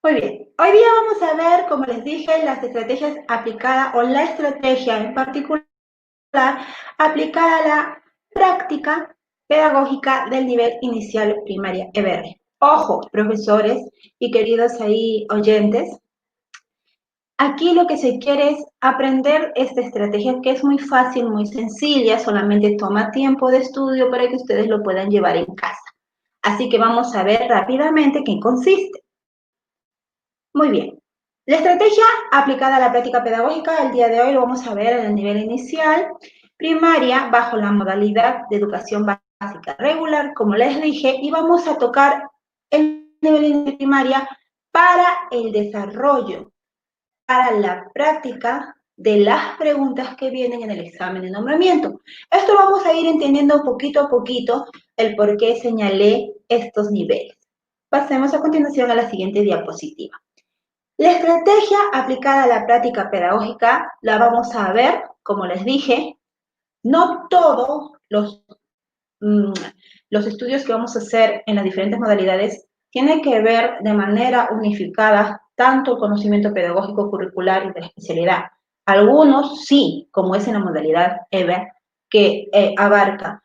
Muy bien, hoy día vamos a ver, como les dije, las estrategias aplicadas o la estrategia en particular aplicada a la práctica pedagógica del nivel inicial primaria EBR. Ojo, profesores y queridos ahí oyentes, aquí lo que se quiere es aprender esta estrategia que es muy fácil, muy sencilla, solamente toma tiempo de estudio para que ustedes lo puedan llevar en casa. Así que vamos a ver rápidamente qué consiste. Muy bien. La estrategia aplicada a la práctica pedagógica, el día de hoy lo vamos a ver en el nivel inicial, primaria, bajo la modalidad de educación básica regular, como les dije, y vamos a tocar el nivel de primaria para el desarrollo, para la práctica de las preguntas que vienen en el examen de nombramiento. Esto vamos a ir entendiendo poquito a poquito el por qué señalé estos niveles. Pasemos a continuación a la siguiente diapositiva. La estrategia aplicada a la práctica pedagógica la vamos a ver, como les dije, no todos los estudios que vamos a hacer en las diferentes modalidades tienen que ver de manera unificada tanto el conocimiento pedagógico curricular y de la especialidad. Algunos sí, como es en la modalidad EVE, que abarca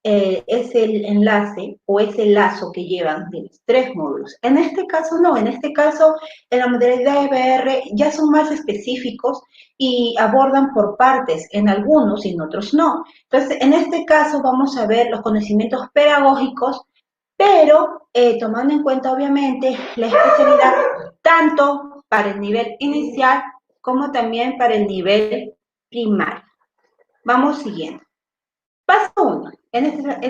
es el enlace o es el lazo que llevan de los tres módulos. En este caso no, en este caso en la modalidad EBR ya son más específicos y abordan por partes, en algunos y en otros no. Entonces, en este caso vamos a ver los conocimientos pedagógicos, pero tomando en cuenta obviamente la especialidad tanto para el nivel inicial como también para el nivel primario. Vamos siguiendo. Paso 1. En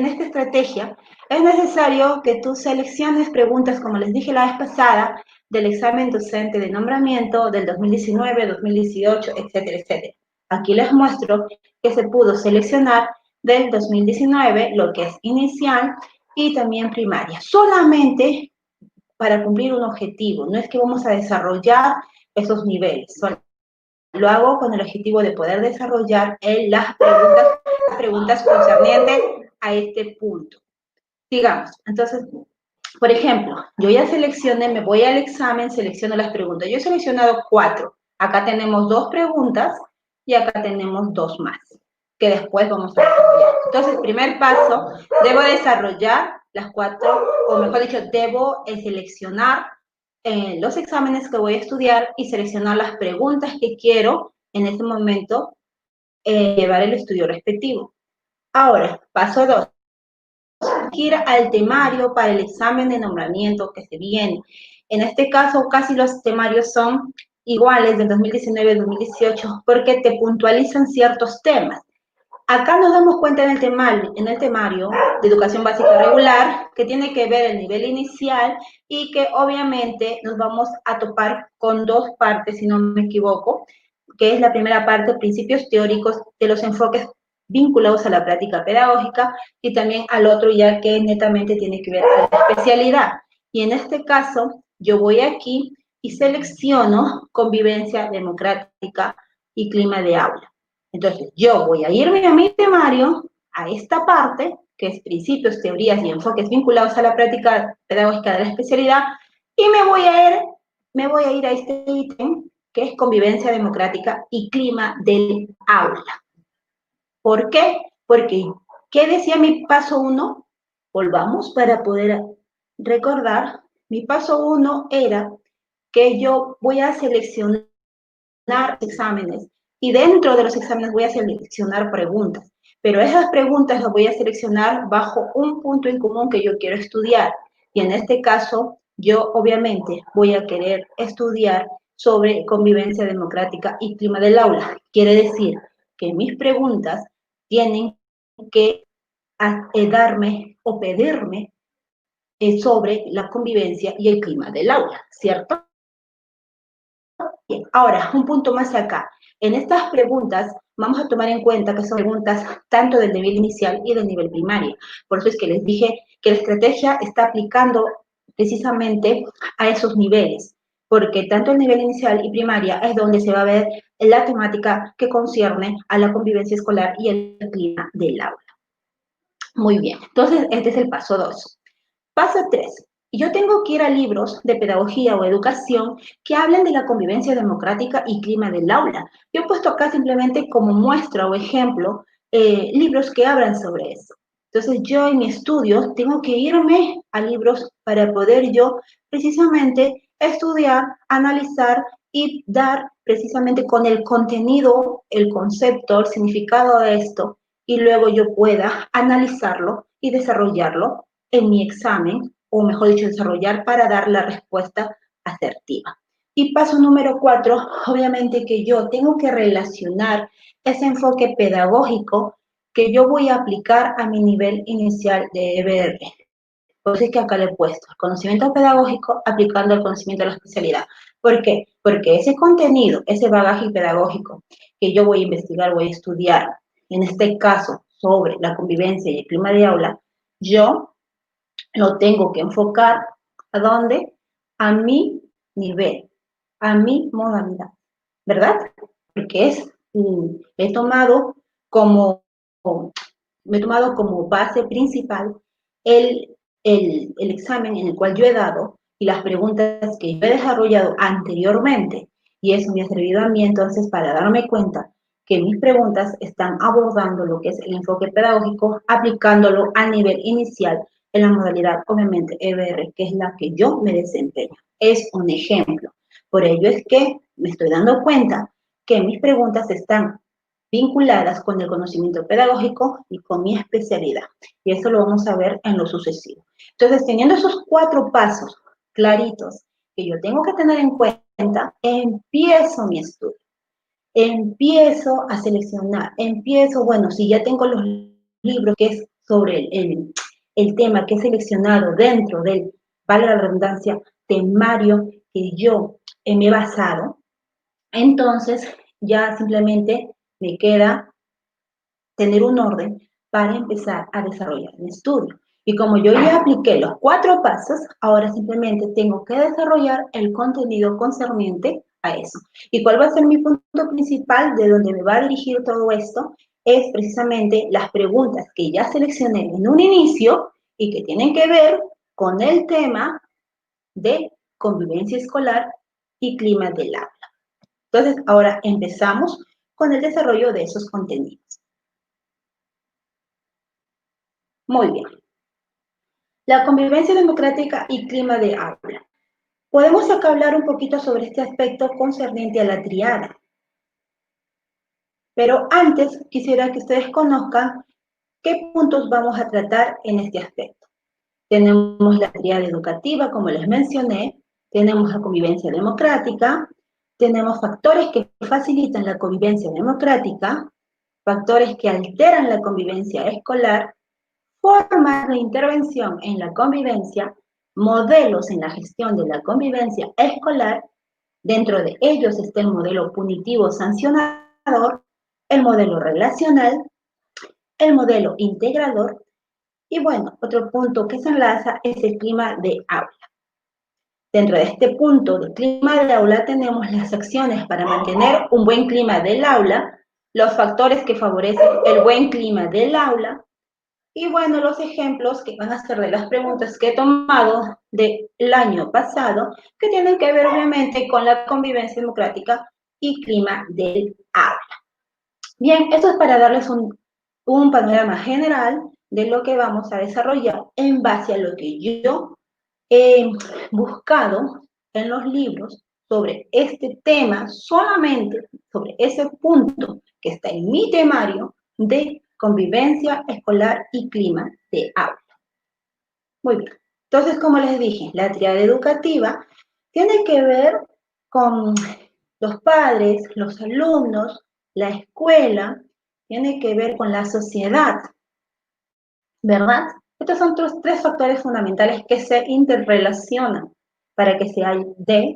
esta estrategia es necesario que tú selecciones preguntas, como les dije la vez pasada, del examen docente de nombramiento del 2019, 2018, etcétera, etcétera. Aquí les muestro que se pudo seleccionar del 2019, lo que es inicial y también primaria, solamente para cumplir un objetivo. No es que vamos a desarrollar esos niveles, lo hago con el objetivo de poder desarrollar las preguntas concernientes a este punto. Digamos, entonces, por ejemplo, yo ya seleccioné, me voy al examen, selecciono las preguntas. Yo he seleccionado 4. Acá tenemos 2 preguntas y acá tenemos 2 más, que después vamos a desarrollar. Entonces, primer paso, debo desarrollar las 4, o mejor dicho, debo seleccionar los exámenes que voy a estudiar y seleccionar las preguntas que quiero en este momento llevar el estudio respectivo. Ahora, paso 2. Ir al temario para el examen de nombramiento que se viene. En este caso, casi los temarios son iguales del 2019 y 2018 porque te puntualizan ciertos temas. Acá nos damos cuenta en el temario de educación básica regular que tiene que ver el nivel inicial y que obviamente nos vamos a topar con 2 partes, si no me equivoco, que es la primera parte, principios teóricos de los enfoques vinculados a la práctica pedagógica y también al otro ya que netamente tiene que ver con la especialidad. Y en este caso, yo voy aquí y selecciono convivencia democrática y clima de aula. Entonces, yo voy a irme a mi temario, a esta parte, que es principios, teorías y enfoques vinculados a la práctica pedagógica de la especialidad, y me voy a ir a este ítem, que es convivencia democrática y clima del aula. ¿Por qué? Porque, ¿qué decía mi paso 1? Volvamos para poder recordar. Mi paso 1 era que yo voy a seleccionar exámenes y dentro de los exámenes voy a seleccionar preguntas, pero esas preguntas las voy a seleccionar bajo un punto en común que yo quiero estudiar y en este caso yo obviamente voy a querer estudiar sobre convivencia democrática y clima del aula. Quiere decir que mis preguntas tienen que darme o pedirme sobre la convivencia y el clima del aula, ¿cierto? Bien, ahora, un punto más acá. En estas preguntas vamos a tomar en cuenta que son preguntas tanto del nivel inicial y del nivel primario. Por eso es que les dije que la estrategia está aplicando precisamente a esos niveles, porque tanto el nivel inicial y primaria es donde se va a ver la temática que concierne a la convivencia escolar y el clima del aula. Muy bien, entonces este es el paso 2. Paso 3. Y yo tengo que ir a libros de pedagogía o educación que hablen de la convivencia democrática y clima del aula. Yo he puesto acá simplemente como muestra o ejemplo libros que hablan sobre eso. Entonces yo en mi estudio tengo que irme a libros para poder yo precisamente estudiar, analizar y dar precisamente con el contenido, el concepto, el significado de esto, y luego yo pueda analizarlo y desarrollarlo en mi examen, o mejor dicho, desarrollar para dar la respuesta asertiva. Y paso número 4, obviamente que yo tengo que relacionar ese enfoque pedagógico que yo voy a aplicar a mi nivel inicial de EBR. Por eso es que acá le he puesto el conocimiento pedagógico aplicando el conocimiento de la especialidad. ¿Por qué? Porque ese contenido, ese bagaje pedagógico que yo voy a investigar, voy a estudiar, en este caso sobre la convivencia y el clima de aula, yo lo tengo que enfocar ¿a dónde? A mi nivel, a mi modalidad, ¿verdad? Porque he tomado como, me he tomado como base principal el, el examen en el cual yo he dado y las preguntas que yo he desarrollado anteriormente. Y eso me ha servido a mí entonces para darme cuenta que mis preguntas están abordando lo que es el enfoque pedagógico, aplicándolo a nivel inicial en la modalidad, obviamente, EBR, que es la que yo me desempeño. Es un ejemplo. Por ello es que me estoy dando cuenta que mis preguntas están vinculadas con el conocimiento pedagógico y con mi especialidad. Y eso lo vamos a ver en lo sucesivo. Entonces, teniendo esos 4 pasos claritos que yo tengo que tener en cuenta, empiezo mi estudio. Empiezo a seleccionar, bueno, si ya tengo los libros que es sobre el tema que he seleccionado dentro del, vale la redundancia, temario que yo me he basado, entonces ya simplemente me queda tener un orden para empezar a desarrollar mi estudio. Y como yo ya apliqué los 4 pasos, ahora simplemente tengo que desarrollar el contenido concerniente a eso. ¿Y cuál va a ser mi punto principal de donde me va a dirigir todo esto? Es precisamente las preguntas que ya seleccioné en un inicio y que tienen que ver con el tema de convivencia escolar y clima del aula. Entonces, ahora empezamos con el desarrollo de esos contenidos. Muy bien. La convivencia democrática y clima de aula. Podemos acá hablar un poquito sobre este aspecto concerniente a la triada. Pero antes quisiera que ustedes conozcan qué puntos vamos a tratar en este aspecto. Tenemos la triada educativa, como les mencioné, tenemos la convivencia democrática, tenemos factores que facilitan la convivencia democrática, factores que alteran la convivencia escolar, formas de intervención en la convivencia, modelos en la gestión de la convivencia escolar. Dentro de ellos está el modelo punitivo sancionador, el modelo relacional, el modelo integrador y bueno, otro punto que se enlaza es el clima de aula. Dentro de este punto de clima de aula tenemos las acciones para mantener un buen clima del aula, los factores que favorecen el buen clima del aula, y bueno, los ejemplos que van a ser de las preguntas que he tomado del año pasado, que tienen que ver obviamente con la convivencia democrática y clima del aula. Bien, esto es para darles un panorama general de lo que vamos a desarrollar en base a lo que yo he buscado en los libros sobre este tema, solamente sobre ese punto que está en mi temario de convivencia escolar y clima de aula. Muy bien. Entonces, como les dije, la triada educativa tiene que ver con los padres, los alumnos, la escuela, tiene que ver con la sociedad, ¿verdad? Estos son los 3 factores fundamentales que se interrelacionan para que se haya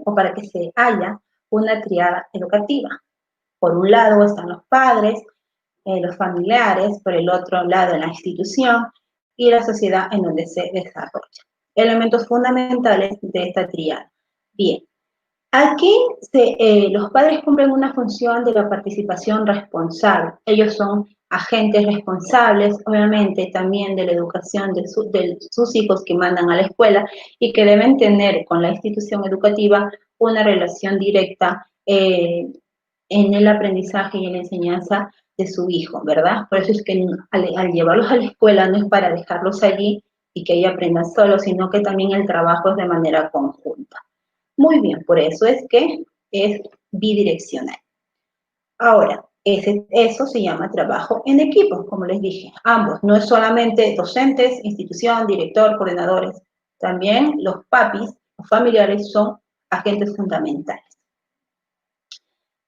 o para que se haya una triada educativa. Por un lado están los padres, los familiares, por el otro lado la institución y la sociedad en donde se desarrolla. Elementos fundamentales de esta triada. Bien, aquí los padres cumplen una función de la participación responsable. Ellos son agentes responsables, obviamente, también de la educación de sus hijos que mandan a la escuela y que deben tener con la institución educativa una relación directa en el aprendizaje y en la enseñanza de su hijo, ¿verdad? Por eso es que al llevarlos a la escuela no es para dejarlos allí y que ellos aprendan solos, sino que también el trabajo es de manera conjunta. Muy bien, por eso es que es bidireccional. Ahora, eso se llama trabajo en equipo, como les dije. Ambos, no es solamente docentes, institución, director, coordinadores. También los papis, los familiares, son agentes fundamentales.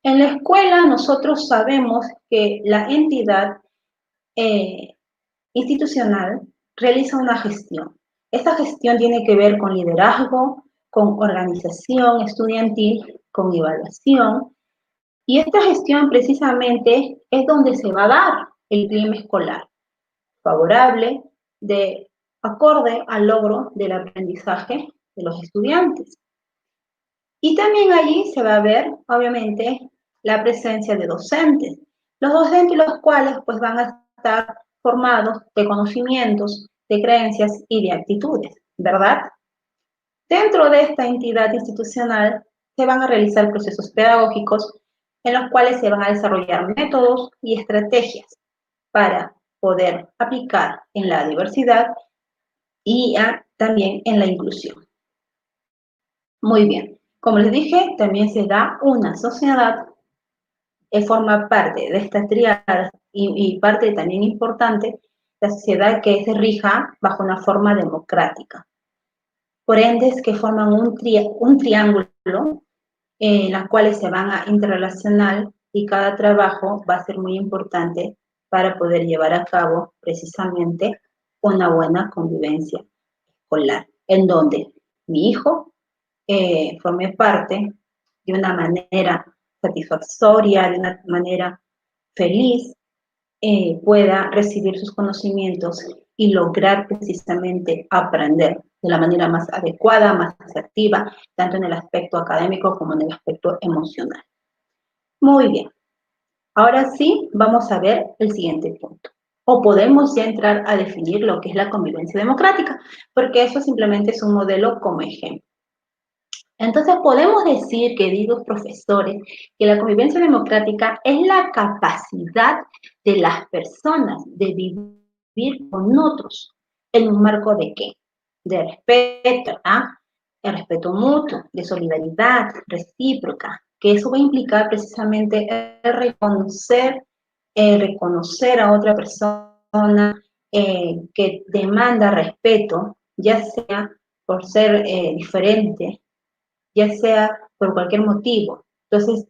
En la escuela nosotros sabemos que la entidad institucional realiza una gestión. Esta gestión tiene que ver con liderazgo, con organización estudiantil, con evaluación. Y esta gestión precisamente es donde se va a dar el clima escolar favorable de acorde al logro del aprendizaje de los estudiantes. Y también allí se va a ver, obviamente, la presencia de docentes. Los docentes los cuales pues van a estar formados de conocimientos, de creencias y de actitudes, ¿verdad? Dentro de esta entidad institucional se van a realizar procesos pedagógicos en los cuales se van a desarrollar métodos y estrategias para poder aplicar en la diversidad y también en la inclusión. Muy bien, como les dije, también se da una sociedad que forma parte de esta triada y parte también importante, la sociedad que se rija bajo una forma democrática. Por ende, es que forman un triángulo en las cuales se van a interrelacionar y cada trabajo va a ser muy importante para poder llevar a cabo precisamente una buena convivencia escolar, en donde mi hijo forme parte de una manera satisfactoria, de una manera feliz, pueda recibir sus conocimientos y lograr precisamente aprender de la manera más adecuada, más asertiva, tanto en el aspecto académico como en el aspecto emocional. Muy bien. Ahora sí, vamos a ver el siguiente punto. O podemos ya entrar a definir lo que es la convivencia democrática, porque eso simplemente es un modelo como ejemplo. Entonces podemos decir, queridos profesores, que la convivencia democrática es la capacidad de las personas de vivir con otros en un marco de ¿qué? De respeto, el respeto mutuo, de solidaridad recíproca, que eso va a implicar precisamente el reconocer a otra persona que demanda respeto, ya sea por ser diferente, ya sea por cualquier motivo. Entonces,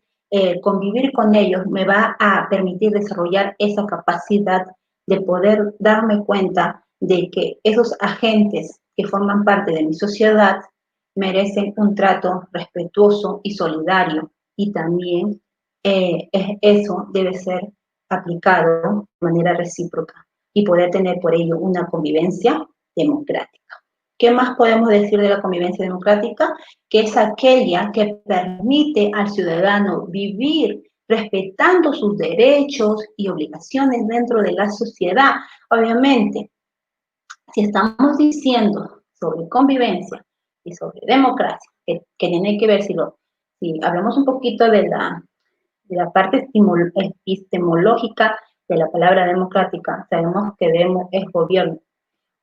convivir con ellos me va a permitir desarrollar esa capacidad de poder darme cuenta de que esos agentes que forman parte de mi sociedad merecen un trato respetuoso y solidario, y también eso debe ser aplicado de manera recíproca y poder tener por ello una convivencia democrática. ¿Qué más podemos decir de la convivencia democrática? Que es aquella que permite al ciudadano vivir respetando sus derechos y obligaciones dentro de la sociedad. Obviamente, si estamos diciendo sobre convivencia y sobre democracia, que tiene que ver, si hablamos un poquito de la parte epistemológica de la palabra democrática, sabemos que demo es gobierno,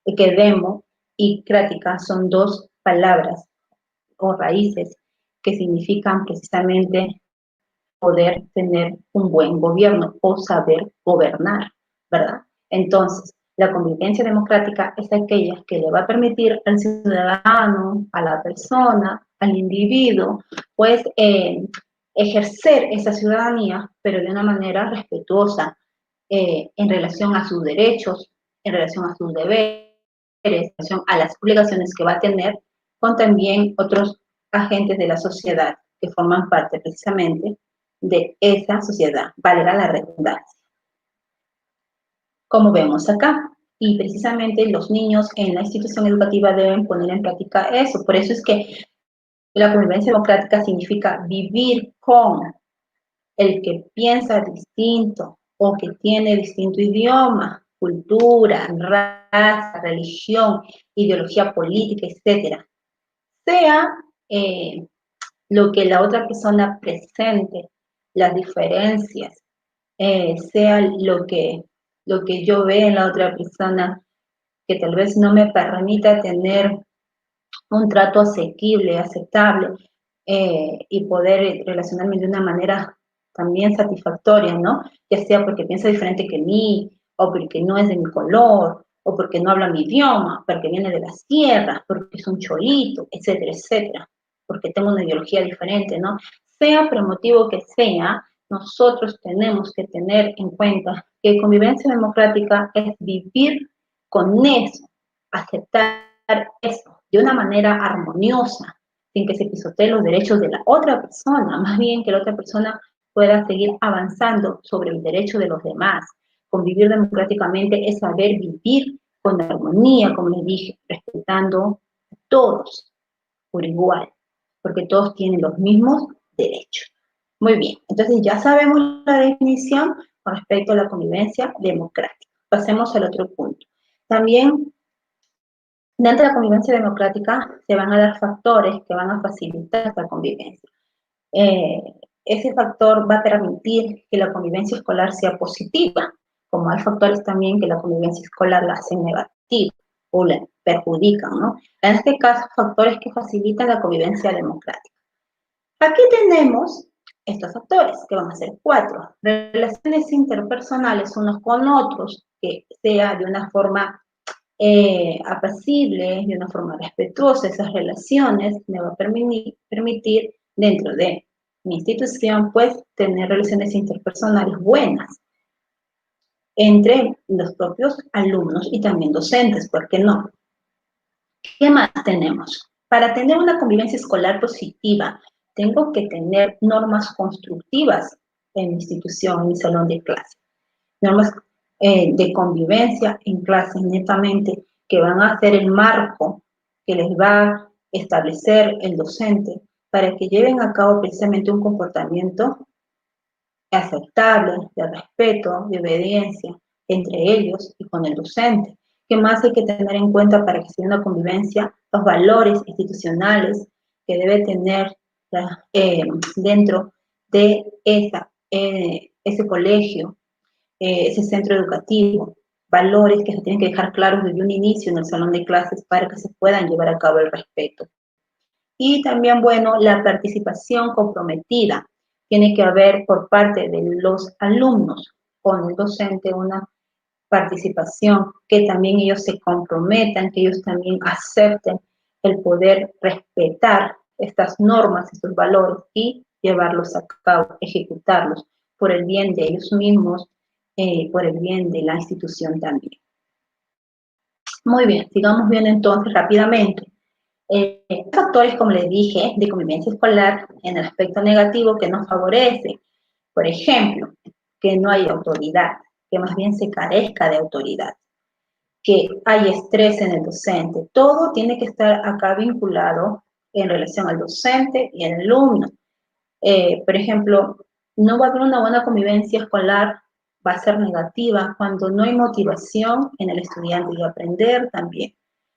y que demo y crática son dos palabras o raíces que significan precisamente poder tener un buen gobierno o saber gobernar, ¿verdad? Entonces, la convivencia democrática es aquella que le va a permitir al ciudadano, a la persona, al individuo, pues ejercer esa ciudadanía, pero de una manera respetuosa en relación a sus derechos, en relación a sus deberes, en relación a las obligaciones que va a tener con también otros agentes de la sociedad que forman parte precisamente de esa sociedad, valga la redundancia. Como vemos acá, y precisamente los niños en la institución educativa deben poner en práctica eso. Por eso es que la convivencia democrática significa vivir con el que piensa distinto o que tiene distinto idioma, cultura, raza, religión, ideología política, etcétera, sea lo que la otra persona presente, las diferencias, sea lo que yo vea en la otra persona, que tal vez no me permita tener un trato asequible, aceptable, y poder relacionarme de una manera también satisfactoria, ¿no? Ya sea porque piensa diferente que mí, o porque no es de mi color, o porque no habla mi idioma, porque viene de las tierras, porque es un cholito, etcétera, etcétera, porque tengo una ideología diferente, ¿no? Sea por el motivo que sea, nosotros tenemos que tener en cuenta que convivencia democrática es vivir con eso, aceptar eso de una manera armoniosa, sin que se pisoteen los derechos de la otra persona, más bien que la otra persona pueda seguir avanzando sobre el derecho de los demás. Convivir democráticamente es saber vivir con armonía, como les dije, respetando a todos por igual, porque todos tienen los mismos derechos. Muy bien, entonces ya sabemos la definición con respecto a la convivencia democrática. Pasemos al otro punto. También dentro de la convivencia democrática se van a dar factores que van a facilitar esta convivencia. Eh, Ese factor va a permitir que la convivencia escolar sea positiva, como hay factores también que la convivencia escolar la hacen negativa o la perjudican, ¿no? En este caso, factores que facilitan la convivencia democrática. Aquí tenemos estos factores, que van a ser 4. Relaciones interpersonales unos con otros, que sea de una forma apacible, de una forma respetuosa. Esas relaciones me va a permitir dentro de mi institución, pues, tener relaciones interpersonales buenas entre los propios alumnos y también docentes, ¿por qué no? ¿Qué más tenemos? Para tener una convivencia escolar positiva, tengo que tener normas constructivas en mi institución, en mi salón de clase. Normas de convivencia en clase, netamente, que van a ser el marco que les va a establecer el docente para que lleven a cabo precisamente un comportamiento aceptable, de respeto, de obediencia entre ellos y con el docente. ¿Qué más hay que tener en cuenta para que sea una convivencia? Los valores institucionales que debe tener dentro de ese colegio, ese centro educativo, valores que se tienen que dejar claros desde un inicio en el salón de clases para que se puedan llevar a cabo el respeto. Y también, bueno, la participación comprometida. Tiene que haber por parte de los alumnos con el docente una participación, que también ellos se comprometan, que ellos también acepten el poder respetar estas normas, estos valores y llevarlos a cabo, ejecutarlos por el bien de ellos mismos, por el bien de la institución también. Muy bien, sigamos viendo entonces rápidamente. Factores, como les dije, de convivencia escolar en el aspecto negativo que nos favorece. Por ejemplo, que no hay autoridad, que más bien se carezca de autoridad, que hay estrés en el docente. Todo tiene que estar acá vinculado en relación al docente y al alumno. Por ejemplo, no va a haber una buena convivencia escolar, va a ser negativa cuando no hay motivación en el estudiante y aprender también.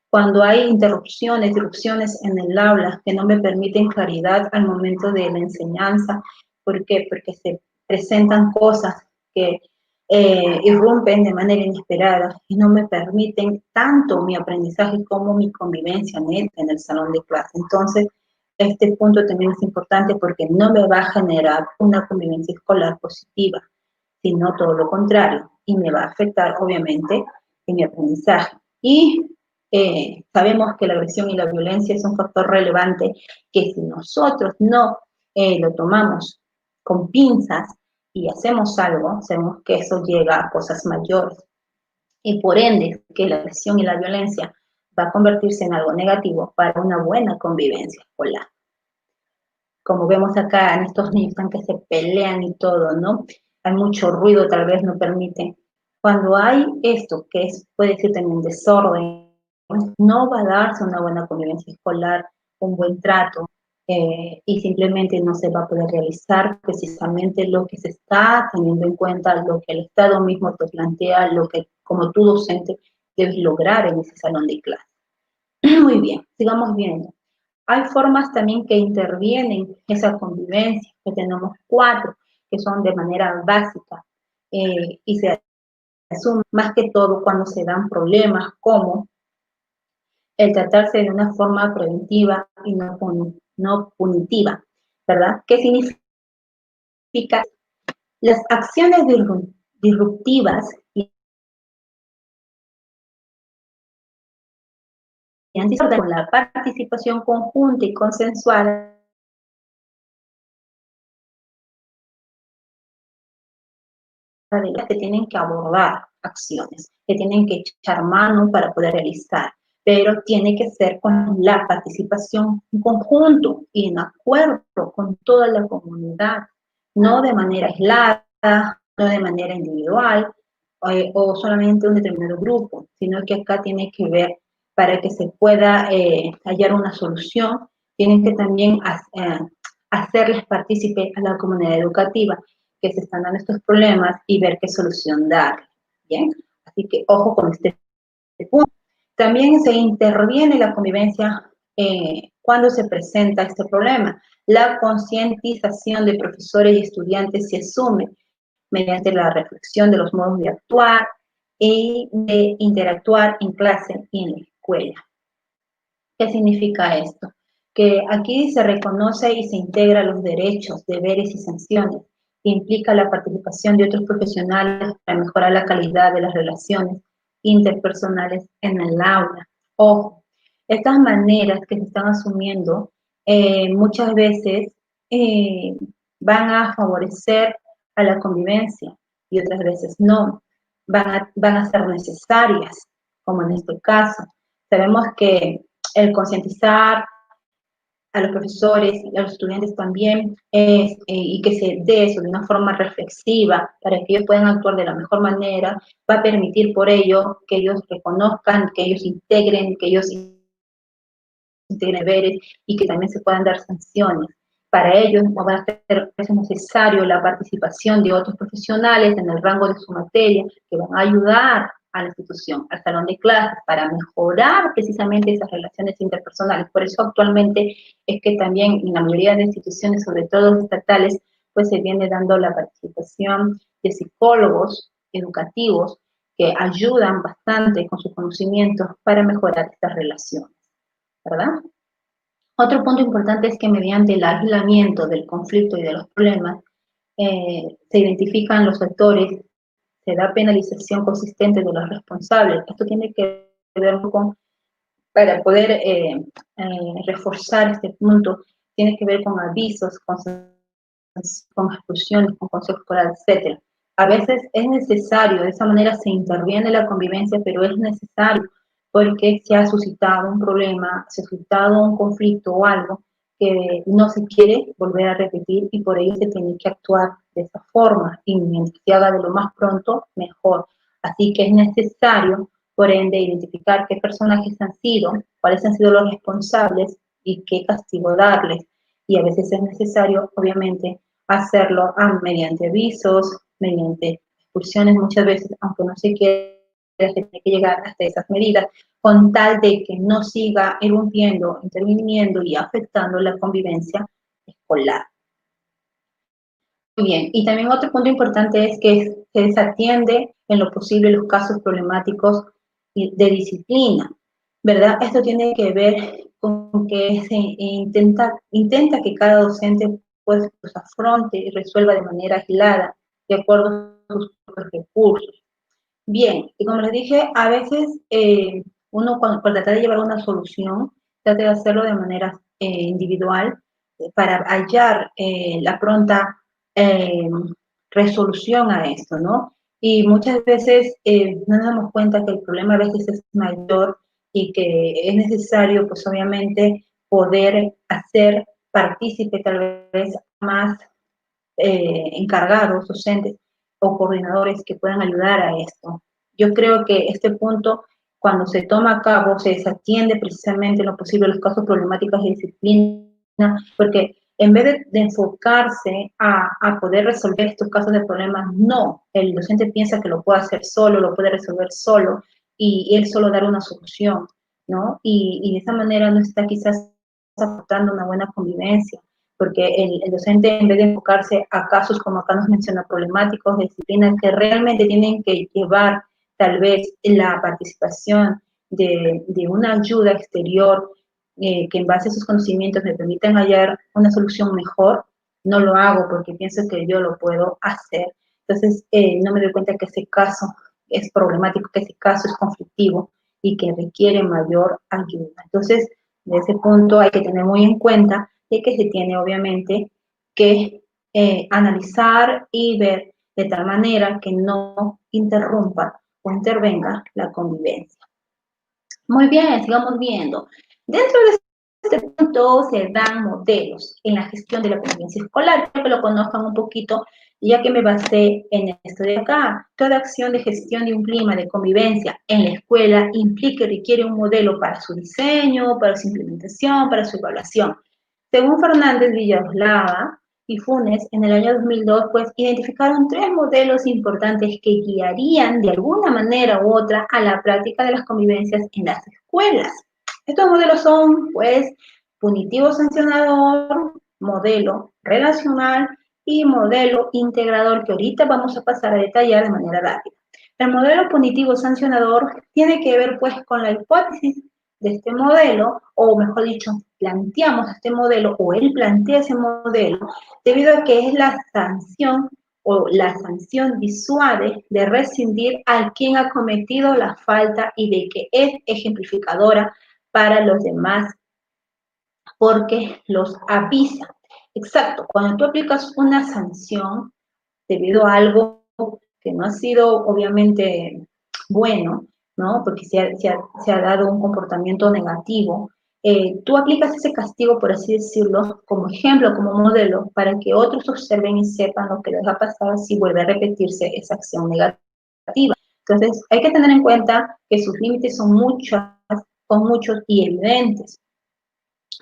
Cuando hay interrupciones, disrupciones en el aula que no me permiten claridad al momento de la enseñanza. ¿Por qué? Porque se presentan cosas que irrumpen de manera inesperada y no me permiten tanto mi aprendizaje como mi convivencia neta en el salón de clase. Entonces, este punto también es importante porque no me va a generar una convivencia escolar positiva, sino todo lo contrario, y me va a afectar, obviamente, en mi aprendizaje. Y sabemos que la agresión y la violencia es un factor relevante que si nosotros no lo tomamos con pinzas y hacemos algo, sabemos que eso llega a cosas mayores. Y por ende, que la agresión y la violencia va a convertirse en algo negativo para una buena convivencia escolar. Como vemos acá en estos niños que se pelean y todo, ¿no? Hay mucho ruido, tal vez no permite. Cuando hay esto, que es, puede ser también desorden, no va a darse una buena convivencia escolar, un buen trato, y simplemente no se va a poder realizar precisamente lo que se está teniendo en cuenta, lo que el Estado mismo te plantea, lo que como tú docente debes lograr en ese salón de clase. Muy bien, sigamos viendo. Hay formas también que intervienen en esa convivencia, que tenemos 4, que son de manera básica, y se asumen más que todo cuando se dan problemas como el tratarse de una forma preventiva y no punitiva, ¿verdad? ¿Qué significa? Las acciones disruptivas y con la participación conjunta y consensual que tienen que abordar acciones, que tienen que echar mano para poder realizar, pero tiene que ser con la participación en conjunto y en acuerdo con toda la comunidad, no de manera aislada, no de manera individual o solamente un determinado grupo, sino que acá tiene que ver para que se pueda hallar una solución, tienen que también hacerles partícipe a la comunidad educativa que se están dando estos problemas y ver qué solución dar. ¿Bien? Así que ojo con este punto. También se interviene la convivencia cuando se presenta este problema. La concientización de profesores y estudiantes se asume mediante la reflexión de los modos de actuar y de interactuar en clase y en la escuela. ¿Qué significa esto? Que aquí se reconoce y se integra los derechos, deberes y sanciones, que implica la participación de otros profesionales para mejorar la calidad de las relaciones interpersonales en el aula. Ojo, estas maneras que se están asumiendo muchas veces eh, van a favorecer a la convivencia y otras veces no, van a ser necesarias, como en este caso. Sabemos que el concientizar a los profesores y a los estudiantes también y que se dé eso de una forma reflexiva para que ellos puedan actuar de la mejor manera, va a permitir por ello que ellos reconozcan, que ellos integren, que ellos integren deberes y que también se puedan dar sanciones. Para ello va a ser necesario la participación de otros profesionales en el rango de su materia que van a ayudar a la institución, al salón de clases, para mejorar precisamente esas relaciones interpersonales. Por eso actualmente es que también en la mayoría de instituciones, sobre todo estatales, pues se viene dando la participación de psicólogos educativos que ayudan bastante con sus conocimientos para mejorar estas relaciones, ¿verdad? Otro punto importante es que mediante el aislamiento del conflicto y de los problemas, se identifican los actores, se da penalización consistente de los responsables. Esto tiene que ver con, para poder reforzar este punto, tiene que ver con avisos, con expulsiones, con consejo escolar, etc. A veces es necesario, de esa manera se interviene la convivencia, pero es necesario porque se ha suscitado un problema, se ha suscitado un conflicto o algo que no se quiere volver a repetir y por ello se tiene que actuar de esa forma y mientras se haga de lo más pronto, mejor. Así que es necesario, por ende, identificar qué personajes han sido, cuáles han sido los responsables y qué castigo darles. Y a veces es necesario, obviamente, hacerlo mediante avisos, mediante expulsiones muchas veces, aunque no se quiera, se tiene que llegar hasta esas medidas, con tal de que no siga irrumpiendo, interviniendo y afectando la convivencia escolar. Muy bien, y también otro punto importante es que se desatiende en lo posible los casos problemáticos de disciplina, ¿verdad? Esto tiene que ver con que se intenta que cada docente pues afronte y resuelva de manera aislada, de acuerdo a sus propios recursos. Bien, y como les dije, a veces uno cuando trata de llevar una solución, trata de hacerlo de manera individual para hallar la pronta eh, resolución a esto, ¿no? Y muchas veces no nos damos cuenta que el problema a veces es mayor y que es necesario, pues obviamente, poder hacer partícipe tal vez más encargados, docentes o coordinadores que puedan ayudar a esto. Yo creo que este punto, cuando se toma a cabo, se desatiende precisamente en lo posible los casos problemáticos de disciplina porque en vez de enfocarse a poder resolver estos casos de problemas, no, el docente piensa que lo puede hacer solo, lo puede resolver solo, y él solo dar una solución, ¿no? Y de esa manera no está quizás aportando una buena convivencia, porque el docente, en vez de enfocarse a casos como acá nos menciona, problemáticos, disciplinas que realmente tienen que llevar tal vez la participación de una ayuda exterior, que en base a sus conocimientos me permitan hallar una solución mejor, no lo hago porque pienso que yo lo puedo hacer. Entonces, no me doy cuenta que ese caso es problemático, que ese caso es conflictivo y que requiere mayor ayuda. Entonces, de ese punto hay que tener muy en cuenta de que se tiene obviamente que analizar y ver de tal manera que no interrumpa o intervenga la convivencia. Muy bien, sigamos viendo. Dentro de este punto se dan modelos en la gestión de la convivencia escolar. Quiero que lo conozcan un poquito, ya que me basé en esto de acá. Toda acción de gestión de un clima de convivencia en la escuela implica y requiere un modelo para su diseño, para su implementación, para su evaluación. Según Fernández Villaslava y Funes, en el año 2002, pues identificaron 3 modelos importantes que guiarían de alguna manera u otra a la práctica de las convivencias en las escuelas. Estos modelos son, pues, punitivo sancionador, modelo relacional y modelo integrador, que ahorita vamos a pasar a detallar de manera rápida. El modelo punitivo sancionador tiene que ver, pues, con la hipótesis de este modelo, o mejor dicho, planteamos este modelo, o él plantea ese modelo, debido a que es la sanción o la sanción disuade de rescindir a quien ha cometido la falta y de que es ejemplificadora para los demás porque los avisa. Exacto, cuando tú aplicas una sanción debido a algo que no ha sido obviamente bueno, ¿no? Porque se ha dado un comportamiento negativo, tú aplicas ese castigo, por así decirlo, como ejemplo, como modelo, para que otros observen y sepan lo que les va a pasar si vuelve a repetirse esa acción negativa. Entonces, hay que tener en cuenta que sus límites son muchos y evidentes.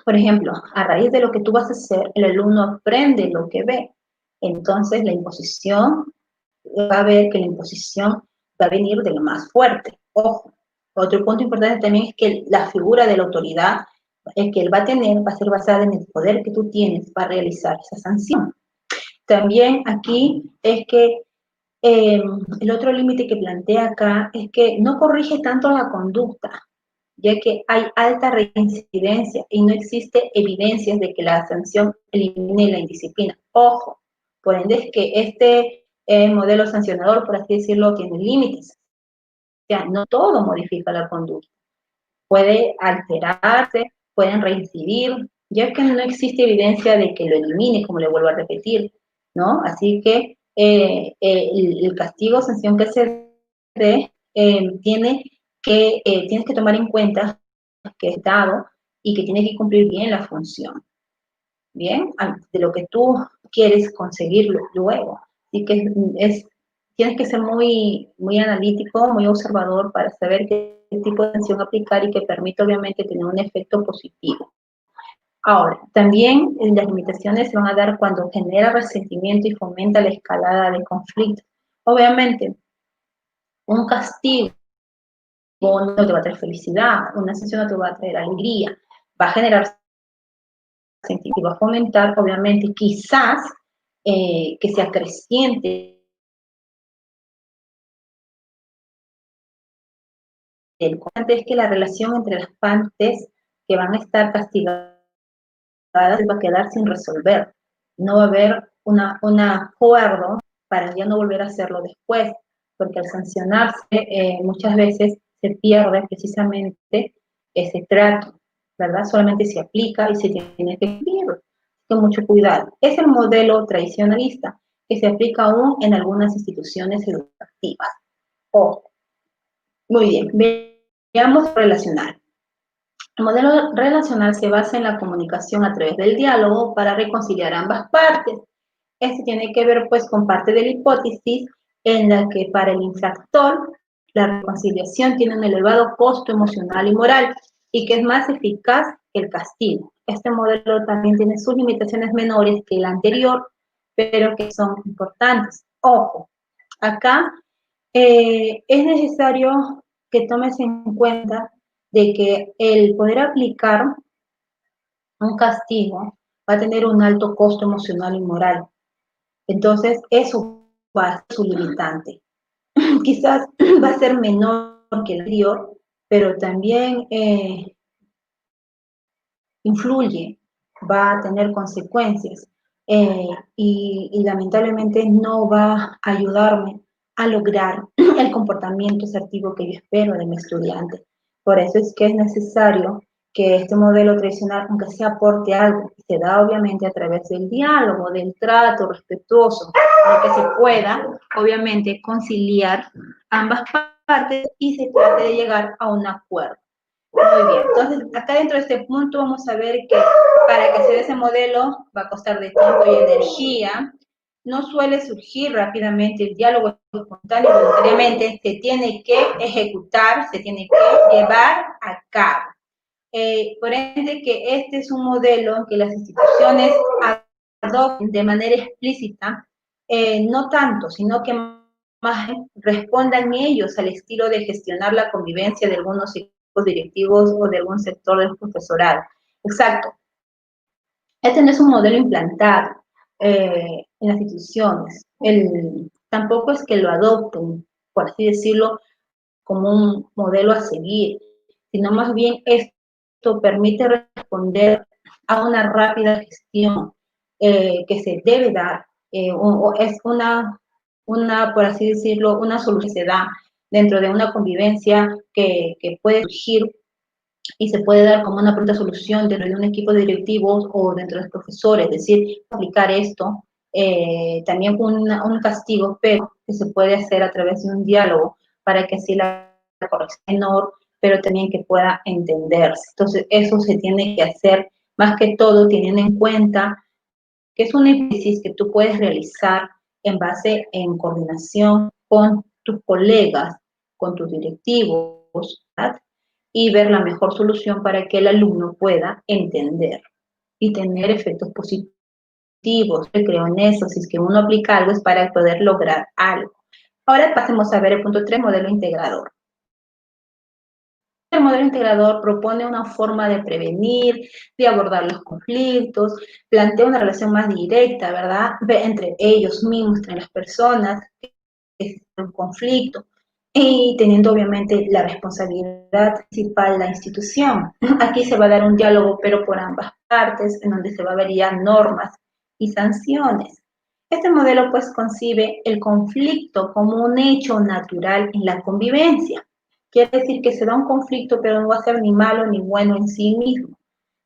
Por ejemplo, a raíz de lo que tú vas a hacer, el alumno aprende lo que ve. Entonces, la imposición va a ver que la imposición va a venir de lo más fuerte. Ojo, otro punto importante también es que la figura de la autoridad que él va a tener va a ser basada en el poder que tú tienes para realizar esa sanción. También aquí es que el otro límite que plantea acá es que no corrige tanto la conducta, ya que hay alta reincidencia y no existe evidencias de que la sanción elimine la indisciplina. Ojo, por ende es que este modelo sancionador, por así decirlo, tiene límites. O sea, no todo modifica la conducta. Puede alterarse, pueden reincidir, ya que no existe evidencia de que lo elimine, como le vuelvo a repetir, ¿no? Así que el castigo o sanción que se dé tienes que tomar en cuenta que es dado y que tiene que cumplir bien la función, ¿bien? De lo que tú quieres conseguir luego. Así que tienes que ser muy analítico, muy observador para saber qué tipo de sanción aplicar y que permite obviamente tener un efecto positivo. Ahora, también las limitaciones se van a dar cuando genera resentimiento y fomenta la escalada de conflicto. Obviamente, un castigo no te va a traer felicidad, una sanción no te va a traer alegría, va a generar sentimiento y va a fomentar, obviamente, quizás que se acreciente. Lo importante es que la relación entre las partes que van a estar castigadas va a quedar sin resolver. No va a haber un acuerdo para ya no volver a hacerlo después, porque al sancionarse muchas veces se pierde precisamente ese trato, ¿verdad? Solamente se aplica y se tiene que cumplir. Con mucho cuidado. Es el modelo tradicionalista que se aplica aún en algunas instituciones educativas. Ojo. Muy bien, veamos relacional. El modelo relacional se basa en la comunicación a través del diálogo para reconciliar ambas partes. Este tiene que ver pues con parte de la hipótesis en la que para el infractor la reconciliación tiene un elevado costo emocional y moral y que es más eficaz que el castigo. este modelo también tiene sus limitaciones menores que el anterior, pero que son importantes. Ojo, acá es necesario que tomes en cuenta de que el poder aplicar un castigo va a tener un alto costo emocional y moral. Entonces, eso va a ser su limitante. Quizás va a ser menor que el anterior, pero también influye, va a tener consecuencias y lamentablemente no va a ayudarme a lograr el comportamiento asertivo que yo espero de mi estudiante. Por eso es que es necesario que este modelo tradicional, aunque se aporte algo, se da obviamente a través del diálogo, del trato respetuoso, para que se pueda obviamente conciliar ambas partes y se trate de llegar a un acuerdo. Muy bien, entonces acá dentro de este punto vamos a ver que para que se dé ese modelo va a costar de tiempo y energía, no suele surgir rápidamente el diálogo espontáneo, voluntariamente se tiene que ejecutar, se tiene que llevar a cabo. Por ende que este es un modelo que las instituciones adopten de manera explícita, no tanto, sino que más respondan ellos al estilo de gestionar la convivencia de algunos directivos o de algún sector del profesorado. Exacto. Este no es un modelo implantado en las instituciones. Tampoco es que lo adopten, por así decirlo, como un modelo a seguir, sino más bien esto permite responder a una rápida gestión que se debe dar, o es por así decirlo, una solución que se da dentro de una convivencia que puede surgir y se puede dar como una pronta solución dentro de un equipo de directivos o dentro de los profesores, es decir, aplicar esto también con un castigo, pero que se puede hacer a través de un diálogo para que así la corrección menor, pero también que pueda entenderse. Entonces, eso se tiene que hacer más que todo teniendo en cuenta que es un análisis que tú puedes realizar en base en coordinación con tus colegas, con tus directivos, ¿verdad? Y ver la mejor solución para que el alumno pueda entender y tener efectos positivos. Yo creo en eso, si es que uno aplica algo es para poder lograr algo. Ahora pasemos a ver el punto 3, modelo integrador. El modelo integrador propone una forma de prevenir, de abordar los conflictos, plantea una relación más directa, ¿verdad? Entre ellos mismos, entre las personas, que es un conflicto, y teniendo obviamente la responsabilidad principal la institución. Aquí se va a dar un diálogo, pero por ambas partes, en donde se va a ver ya normas y sanciones. Este modelo pues concibe el conflicto como un hecho natural en la convivencia. Quiere decir que se da un conflicto, pero no va a ser ni malo ni bueno en sí mismo,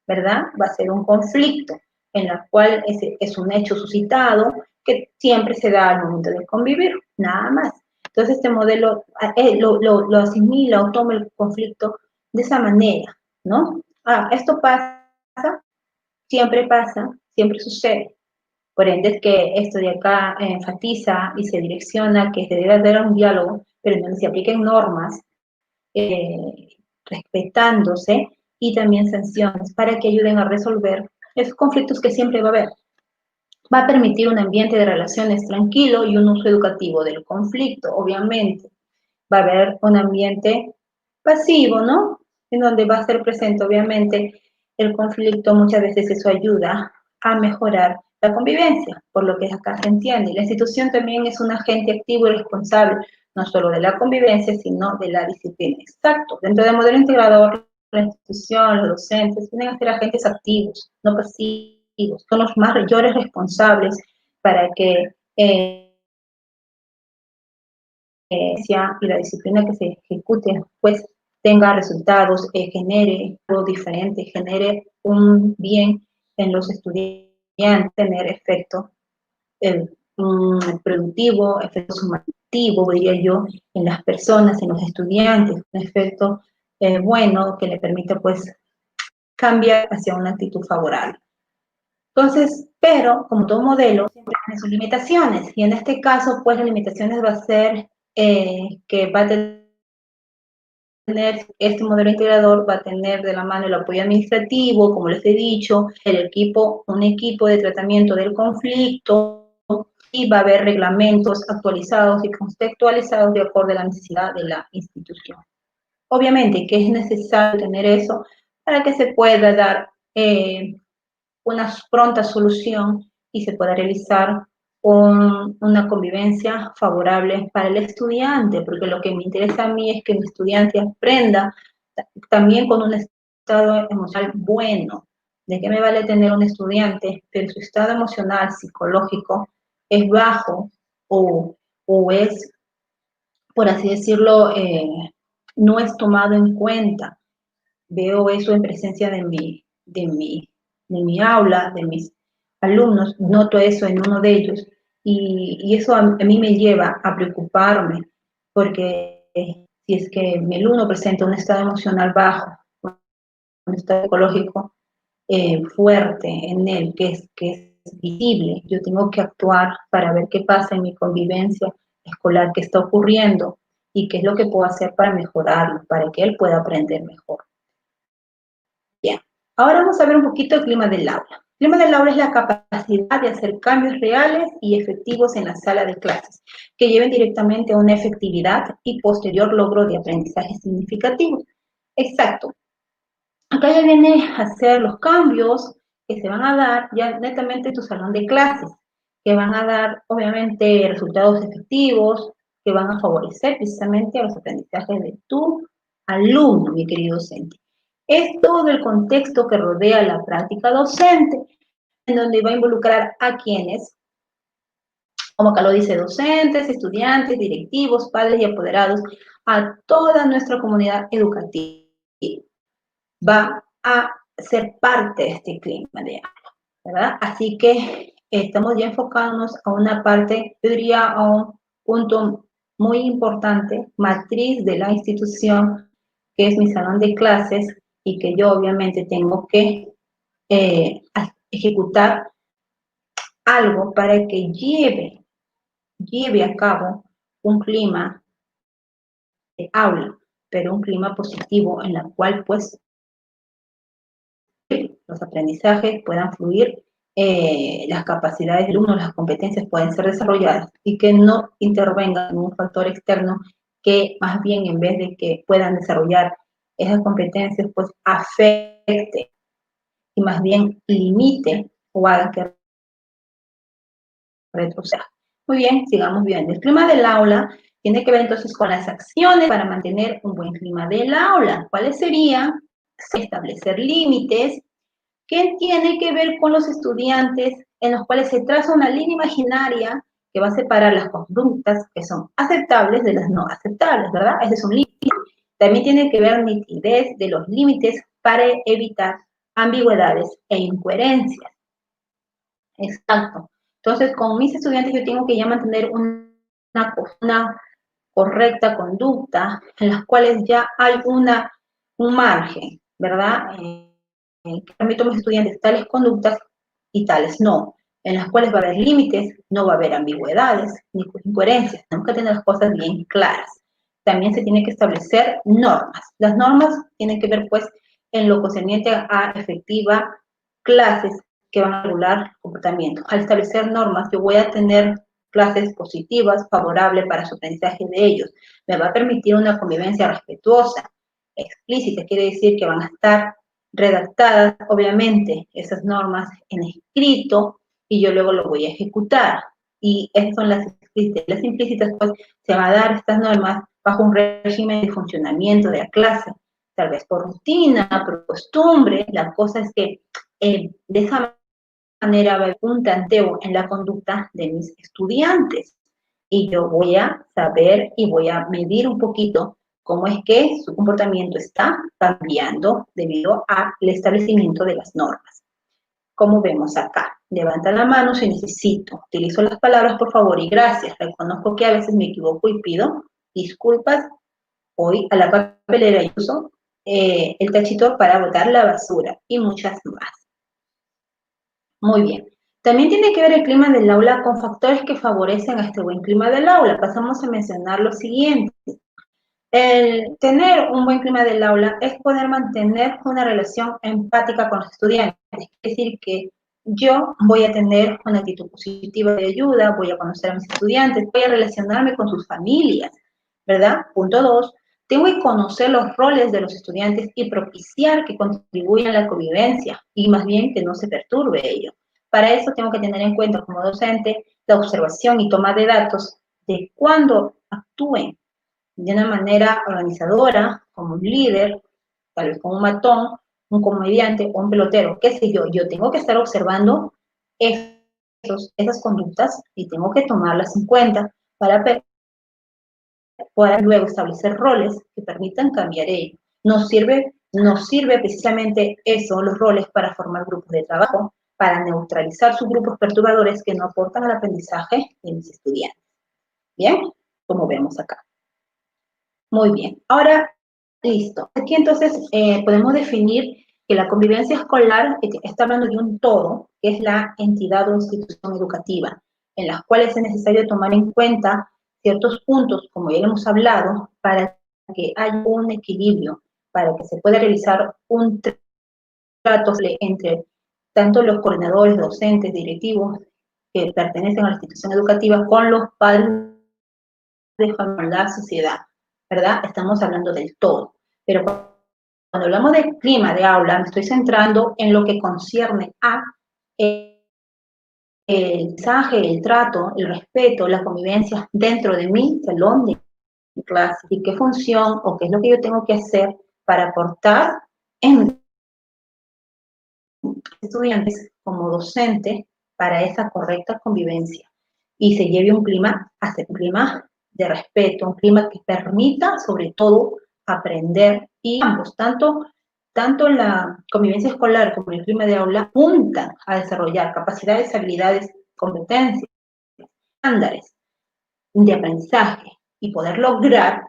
¿verdad? Va a ser un conflicto en el cual es un hecho suscitado que siempre se da al momento de convivir, nada más. Entonces este modelo lo asimila o toma el conflicto de esa manera, ¿no? Esto pasa, siempre sucede. Por ende es que esto de acá enfatiza y se direcciona que se debe hacer un diálogo, pero en donde se apliquen normas respetándose y también sanciones para que ayuden a resolver esos conflictos que siempre va a haber. Va a permitir un ambiente de relaciones tranquilo y un uso educativo del conflicto, obviamente. Va a haber un ambiente pasivo, ¿no? En donde va a ser presente, obviamente, el conflicto. Muchas veces eso ayuda a mejorar la convivencia, por lo que acá se entiende. La institución también es un agente activo y responsable, no solo de la convivencia, sino de la disciplina. Exacto. Dentro del modelo integrador, la institución, los docentes, tienen que ser agentes activos, no pasivos. Son los mayores responsables para que y la disciplina que se ejecute, pues tenga resultados, genere algo diferente, genere un bien en los estudiantes, tener efecto productivo, efecto sumativo, diría yo, en las personas, en los estudiantes, un efecto bueno que le permita pues cambiar hacia una actitud favorable. Entonces, pero como todo modelo, siempre tiene sus limitaciones, y en este caso, pues las limitaciones va a ser que va a tener tener, este modelo integrador va a tener de la mano el apoyo administrativo, como les he dicho, un equipo de tratamiento del conflicto, y va a haber reglamentos actualizados y contextualizados de acuerdo a la necesidad de la institución. Obviamente que es necesario tener eso para que se pueda dar una pronta solución y se pueda realizar una convivencia favorable para el estudiante, porque lo que me interesa a mí es que el estudiante aprenda también con un estado emocional bueno. ¿De qué me vale tener un estudiante, pero su estado emocional, psicológico, es bajo o es, por así decirlo, no es tomado en cuenta? Veo eso en presencia de mi aula, de mis alumnos, noto eso en uno de ellos y eso a mí me lleva a preocuparme porque si es que mi alumno presenta un estado emocional bajo, un estado psicológico fuerte en él, que es visible, yo tengo que actuar para ver qué pasa en mi convivencia escolar, qué está ocurriendo y qué es lo que puedo hacer para mejorarlo, para que él pueda aprender mejor. Bien, ahora vamos a ver un poquito el clima del aula. El clima del aula es la capacidad de hacer cambios reales y efectivos en la sala de clases, que lleven directamente a una efectividad y posterior logro de aprendizaje significativo. Exacto. Acá ya viene a hacer los cambios que se van a dar ya netamente en tu salón de clases, que van a dar, obviamente, resultados efectivos, que van a favorecer precisamente a los aprendizajes de tu alumno, mi querido docente. Es todo el contexto que rodea la práctica docente, en donde va a involucrar a quienes, como acá lo dice, docentes, estudiantes, directivos, padres y apoderados, a toda nuestra comunidad educativa. Va a ser parte de este clima de aula, ¿verdad? Así que estamos ya enfocándonos a una parte, yo diría, a un punto muy importante, matriz de la institución, que es mi salón de clases y que yo obviamente tengo que ejecutar algo para que lleve a cabo un clima de aula, pero un clima positivo en la cual pues los aprendizajes puedan fluir, las capacidades del alumno, las competencias pueden ser desarrolladas y que no intervenga en un factor externo que más bien en vez de que puedan desarrollar esas competencias, pues afecte y más bien limite o haga que retroceda. Muy bien, sigamos viendo. El clima del aula tiene que ver entonces con las acciones para mantener un buen clima del aula. ¿Cuáles serían? Establecer límites, que tiene que ver con los estudiantes en los cuales se traza una línea imaginaria que va a separar las conductas que son aceptables de las no aceptables, ¿verdad? Ese es un límite. También tiene que ver nitidez de los límites para evitar ambigüedades e incoherencias. Exacto. Entonces, con mis estudiantes yo tengo que ya mantener una correcta conducta en las cuales ya hay un margen, ¿verdad? Que permito a mis estudiantes tales conductas y tales no, en las cuales va a haber límites, no va a haber ambigüedades ni incoherencias, tenemos que tener las cosas bien claras. También se tiene que establecer normas. Las normas tienen que ver, pues, en lo concerniente a efectiva clases que van a regular el comportamiento. Al establecer normas, yo voy a tener clases positivas, favorables para su aprendizaje de ellos. Me va a permitir una convivencia respetuosa, explícita, quiere decir que van a estar redactadas, obviamente, esas normas en escrito y yo luego lo voy a ejecutar. Y esas son las explícitas. Las implícitas, pues, se van a dar estas normas bajo un régimen de funcionamiento de la clase, tal vez por rutina, por costumbre. La cosa es que de esa manera va a haber un tanteo en la conducta de mis estudiantes y yo voy a saber y voy a medir un poquito cómo es que su comportamiento está cambiando debido al establecimiento de las normas. Como vemos acá, levanta la mano si necesito, utilizo las palabras por favor y gracias, reconozco que a veces me equivoco y pido disculpas, voy a la papelera y uso el tachito para botar la basura y muchas más. Muy bien. También tiene que ver el clima del aula con factores que favorecen a este buen clima del aula. Pasamos a mencionar lo siguiente. El tener un buen clima del aula es poder mantener una relación empática con los estudiantes. Es decir, que yo voy a tener una actitud positiva de ayuda, voy a conocer a mis estudiantes, voy a relacionarme con sus familias, ¿verdad? Punto 2, tengo que conocer los roles de los estudiantes y propiciar que contribuyan a la convivencia y más bien que no se perturbe ello. Para eso tengo que tener en cuenta como docente la observación y toma de datos de cuándo actúen de una manera organizadora, como un líder, tal vez como un matón, un comediante o un pelotero, qué sé yo. Yo tengo que estar observando esas conductas y tengo que tomarlas en cuenta para poder luego establecer roles que permitan cambiar ello. Nos sirve precisamente eso, los roles, para formar grupos de trabajo, para neutralizar sus grupos perturbadores que no aportan al aprendizaje de mis estudiantes. Bien, como vemos acá. Muy bien. Ahora, listo. Aquí entonces podemos definir que la convivencia escolar está hablando de un todo, que es la entidad o institución educativa, en las cuales es necesario tomar en cuenta ciertos puntos, como ya hemos hablado, para que haya un equilibrio, para que se pueda realizar un trato entre tanto los coordinadores, docentes, directivos que pertenecen a la institución educativa con los padres de la sociedad, ¿verdad? Estamos hablando del todo. Pero cuando hablamos de clima de aula, me estoy centrando en lo que concierne a el mensaje, el trato, el respeto, la convivencia dentro de mi salón de clase y qué función o qué es lo que yo tengo que hacer para aportar en estudiantes como docente para esa correcta convivencia y se lleve un clima, hacer un clima de respeto, un clima que permita sobre todo aprender y ambos, tanto la convivencia escolar como el clima de aula apuntan a desarrollar capacidades, habilidades, competencias, estándares de aprendizaje y poder lograr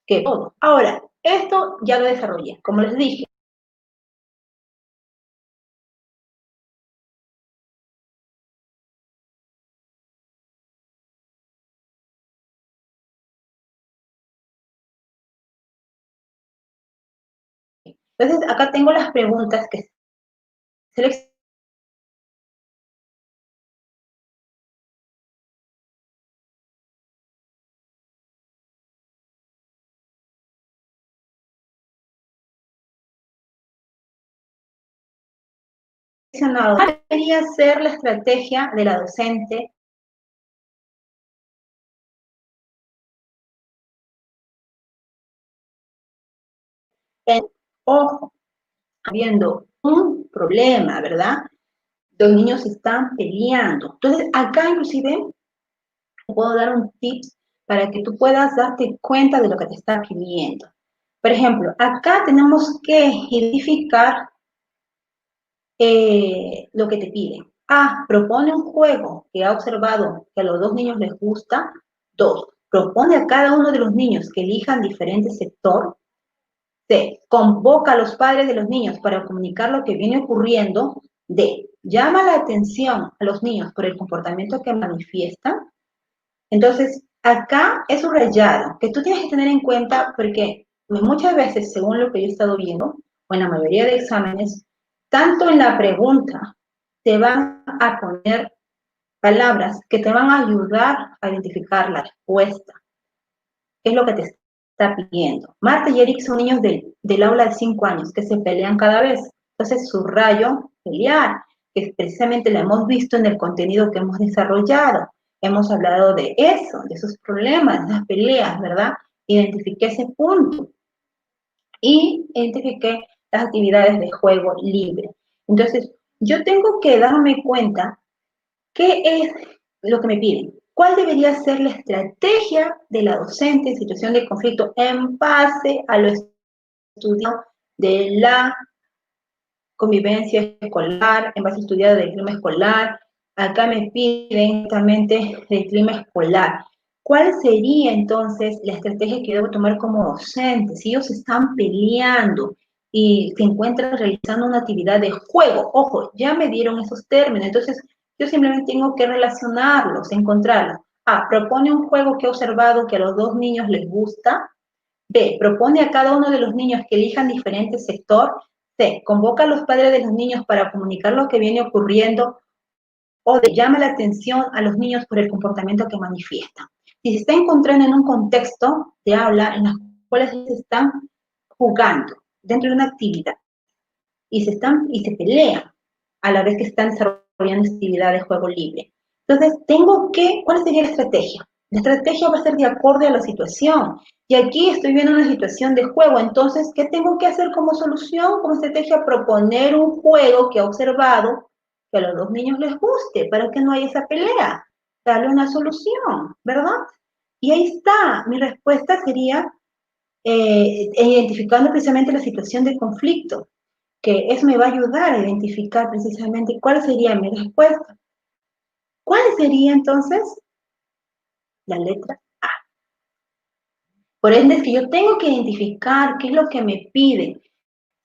que todo. Ahora, esto ya lo desarrollé, como les dije, entonces acá tengo las preguntas que seleccionado. ¿Cuál debería ser la estrategia de la docente en, ojo, habiendo un problema, ¿verdad? Los niños están peleando. Entonces, acá inclusive te puedo dar un tip para que tú puedas darte cuenta de lo que te está pidiendo. Por ejemplo, acá tenemos que identificar lo que te piden. A, propone un juego que ha observado que a los dos niños les gusta. 2, propone a cada uno de los niños que elijan diferente sector. C, convoca a los padres de los niños para comunicar lo que viene ocurriendo. D, llama la atención a los niños por el comportamiento que manifiestan. Entonces, acá es subrayado, que tú tienes que tener en cuenta porque muchas veces, según lo que yo he estado viendo, o en la mayoría de exámenes, tanto en la pregunta te van a poner palabras que te van a ayudar a identificar la respuesta. ¿Qué es lo que te está pidiendo? Marta y Eric son niños del aula de 5 años que se pelean cada vez. Entonces, subrayo pelear, que precisamente lo hemos visto en el contenido que hemos desarrollado. Hemos hablado de eso, de esos problemas, de las peleas, ¿verdad? Identifiqué ese punto y identifiqué las actividades de juego libre. Entonces, yo tengo que darme cuenta qué es lo que me piden. ¿Cuál debería ser la estrategia de la docente en situación de conflicto en base a lo estudiado de la convivencia escolar, en base a estudiado del clima escolar? Acá me piden justamente del clima escolar. ¿Cuál sería entonces la estrategia que debo tomar como docente? Si ellos están peleando, y se encuentra realizando una actividad de juego. Ojo, ya me dieron esos términos, entonces yo simplemente tengo que relacionarlos, encontrarlos. A, propone un juego que he observado que a los dos niños les gusta. B, propone a cada uno de los niños que elijan diferente sector. C, convoca a los padres de los niños para comunicar lo que viene ocurriendo. O D, llama la atención a los niños por el comportamiento que manifiestan. Si se está encontrando en un contexto de aula en las cuales se están jugando dentro de una actividad y se pelean a la vez que están desarrollando actividad de juego libre. Entonces, ¿cuál sería la estrategia? La estrategia va a ser de acorde a la situación. Y aquí estoy viendo una situación de juego, entonces, ¿qué tengo que hacer como solución, como estrategia? Proponer un juego que he observado que a los dos niños les guste, para que no haya esa pelea. Darle una solución, ¿verdad? Y ahí está, mi respuesta sería identificando precisamente la situación de conflicto, que eso me va a ayudar a identificar precisamente cuál sería mi respuesta. ¿Cuál sería entonces? La letra A. Por ende, es que yo tengo que identificar qué es lo que me pide.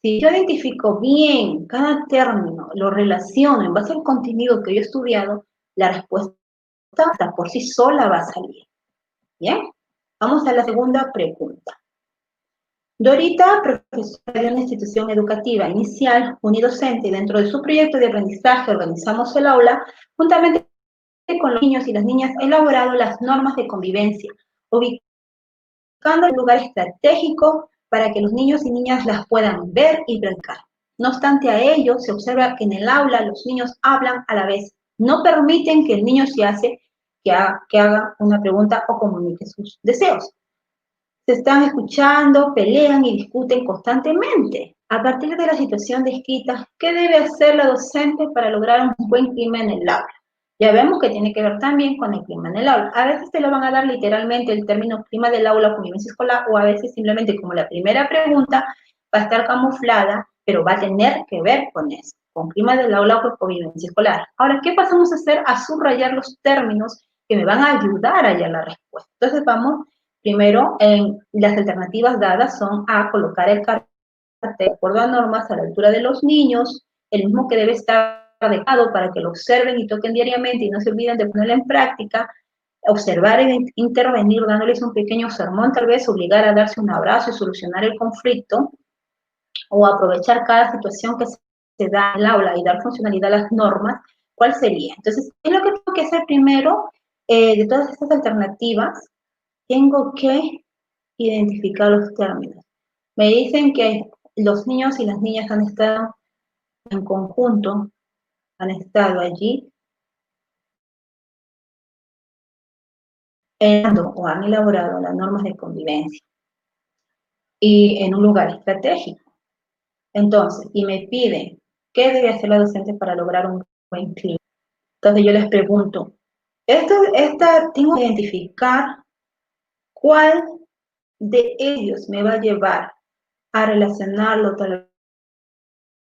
Si yo identifico bien cada término, lo relaciono en base al contenido que yo he estudiado, la respuesta por sí sola va a salir. ¿Bien? Vamos a la segunda pregunta. Dorita, profesora de una institución educativa inicial, unidocente, dentro de su proyecto de aprendizaje Organizamos el Aula, juntamente con los niños y las niñas, ha elaborado las normas de convivencia, ubicando en un lugar estratégico para que los niños y niñas las puedan ver y practicar. No obstante a ello, se observa que en el aula los niños hablan a la vez, no permiten que el niño que haga una pregunta o comunique sus deseos. Se están escuchando, pelean y discuten constantemente. A partir de la situación descrita, ¿qué debe hacer la docente para lograr un buen clima en el aula? Ya vemos que tiene que ver también con el clima en el aula. A veces te lo van a dar literalmente el término clima del aula o convivencia escolar, o a veces simplemente como la primera pregunta va a estar camuflada, pero va a tener que ver con eso, con clima del aula o con convivencia escolar. Ahora, ¿qué pasamos a hacer? A subrayar los términos que me van a ayudar a hallar la respuesta. Entonces vamos. Primero, las alternativas dadas son a colocar el cartel de acuerdo a normas a la altura de los niños, el mismo que debe estar adecuado para que lo observen y toquen diariamente y no se olviden de ponerlo en práctica, observar e intervenir dándoles un pequeño sermón, tal vez obligar a darse un abrazo y solucionar el conflicto, o aprovechar cada situación que se da en el aula y dar funcionalidad a las normas. ¿Cuál sería? Entonces, ¿qué es lo que tengo que hacer primero de todas estas alternativas? Tengo que identificar los términos. Me dicen que los niños y las niñas han estado en conjunto, han estado allí o han elaborado las normas de convivencia y en un lugar estratégico. Entonces, y me piden, ¿qué debe hacer la docente para lograr un buen clima? Entonces yo les pregunto, tengo que identificar cuál de ellos me va a llevar a relacionarlo tal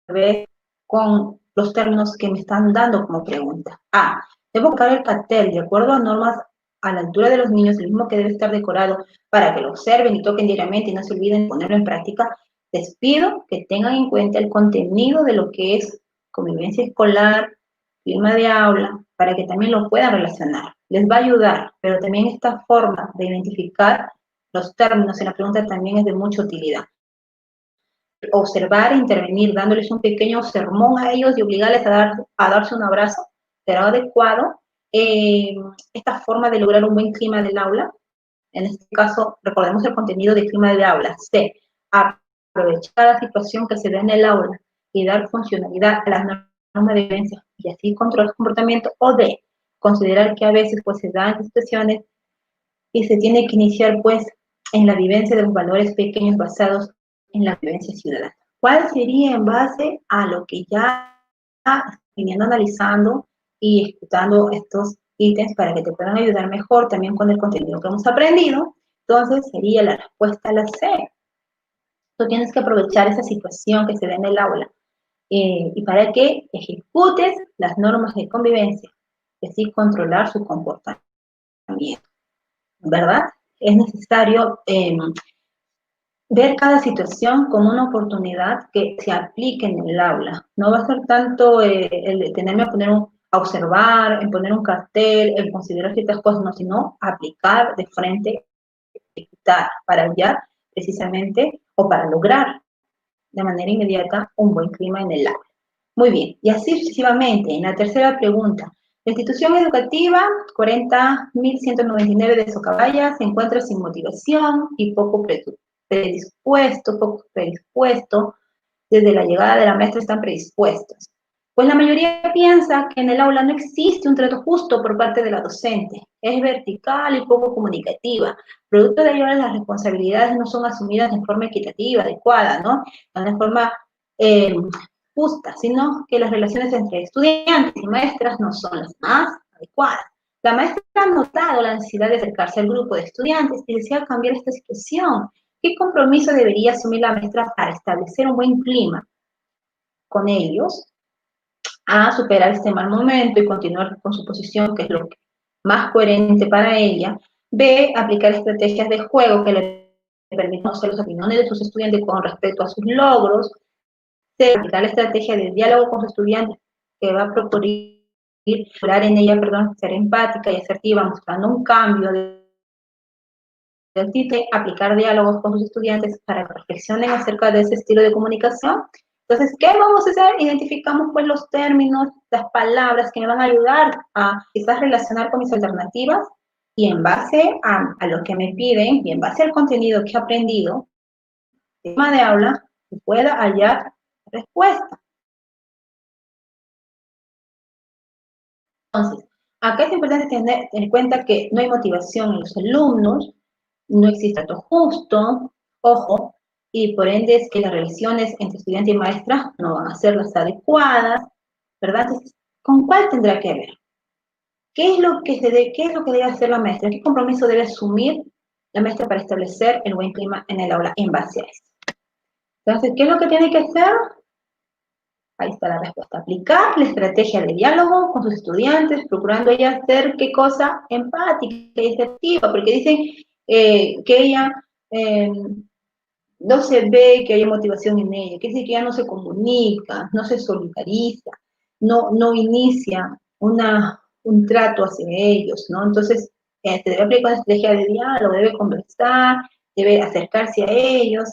vez con los términos que me están dando como pregunta. A, debo colocar el cartel de acuerdo a normas a la altura de los niños, el mismo que debe estar decorado para que lo observen y toquen diariamente y no se olviden de ponerlo en práctica. Les pido que tengan en cuenta el contenido de lo que es convivencia escolar, clima de aula, para que también lo puedan relacionar. Les va a ayudar, pero también esta forma de identificar los términos en la pregunta también es de mucha utilidad. Observar e intervenir, dándoles un pequeño sermón a ellos y obligarles a darse un abrazo, será adecuado. Esta forma de lograr un buen clima del aula, en este caso, recordemos el contenido del clima del aula. C, aprovechar la situación que se da en el aula y dar funcionalidad a las normas de vivencia y así controlar el comportamiento. O D, considerar que a veces pues se dan situaciones y se tiene que iniciar pues en la vivencia de los valores pequeños basados en la vivencia ciudadana. ¿Cuál sería en base a lo que ya viniendo analizando y ejecutando estos ítems para que te puedan ayudar mejor también con el contenido que hemos aprendido? Entonces sería la respuesta a la C. Tú tienes que aprovechar esa situación que se da en el aula y para que ejecutes las normas de convivencia y así controlar su comportamiento, ¿verdad? Es necesario ver cada situación como una oportunidad que se aplique en el aula. No va a ser tanto el de tenerme a a observar, en poner un cartel, en considerar ciertas cosas, no, sino aplicar de frente, ejecutar, para hallar precisamente o para lograr de manera inmediata un buen clima en el aula. Muy bien, y así sucesivamente. En la tercera pregunta, la institución educativa 40.199 de Socabaya se encuentra sin motivación y poco predispuesto. Desde la llegada de la maestra están predispuestos. Pues la mayoría piensa que en el aula no existe un trato justo por parte de la docente. Es vertical y poco comunicativa. Producto de ello, las responsabilidades no son asumidas de forma equitativa, adecuada, ¿no? De una forma eh, justa, sino que las relaciones entre estudiantes y maestras no son las más adecuadas. La maestra ha notado la necesidad de acercarse al grupo de estudiantes y desea cambiar esta situación. ¿Qué compromiso debería asumir la maestra para establecer un buen clima con ellos, a superar este mal momento y continuar con su posición, que es lo más coherente para ella? B, aplicar estrategias de juego que le permitan conocer las opiniones de sus estudiantes con respecto a sus logros. C, aplicar la estrategia de diálogo con sus estudiantes, que va a procurar en ella, perdón, ser empática y asertiva, mostrando un cambio de aplicar diálogos con sus estudiantes para que reflexionen acerca de ese estilo de comunicación. Entonces, ¿qué vamos a hacer? Identificamos pues los términos, las palabras que me van a ayudar a quizás relacionar con mis alternativas y en base a lo que me piden y en base al contenido que he aprendido, el tema de aula, pueda hallar respuesta. Entonces, acá es importante tener en cuenta que no hay motivación en los alumnos, no existe trato justo, ojo, y por ende es que las relaciones entre estudiante y maestra no van a ser las adecuadas, ¿verdad? Entonces, ¿con cuál tendrá que ver? ¿Qué es lo que debe hacer la maestra? ¿Qué compromiso debe asumir la maestra para establecer el buen clima en el aula en base a eso? Entonces, ¿qué es lo que tiene que hacer? Ahí está la respuesta. Aplicar la estrategia de diálogo con sus estudiantes, procurando ella ser, ¿qué cosa? Empática y efectiva, porque dicen que ella no se ve que haya motivación en ella, que dice que ella no se comunica, no se solidariza, no inicia un trato hacia ellos, ¿no? Entonces, se debe aplicar una estrategia de diálogo, debe conversar, debe acercarse a ellos,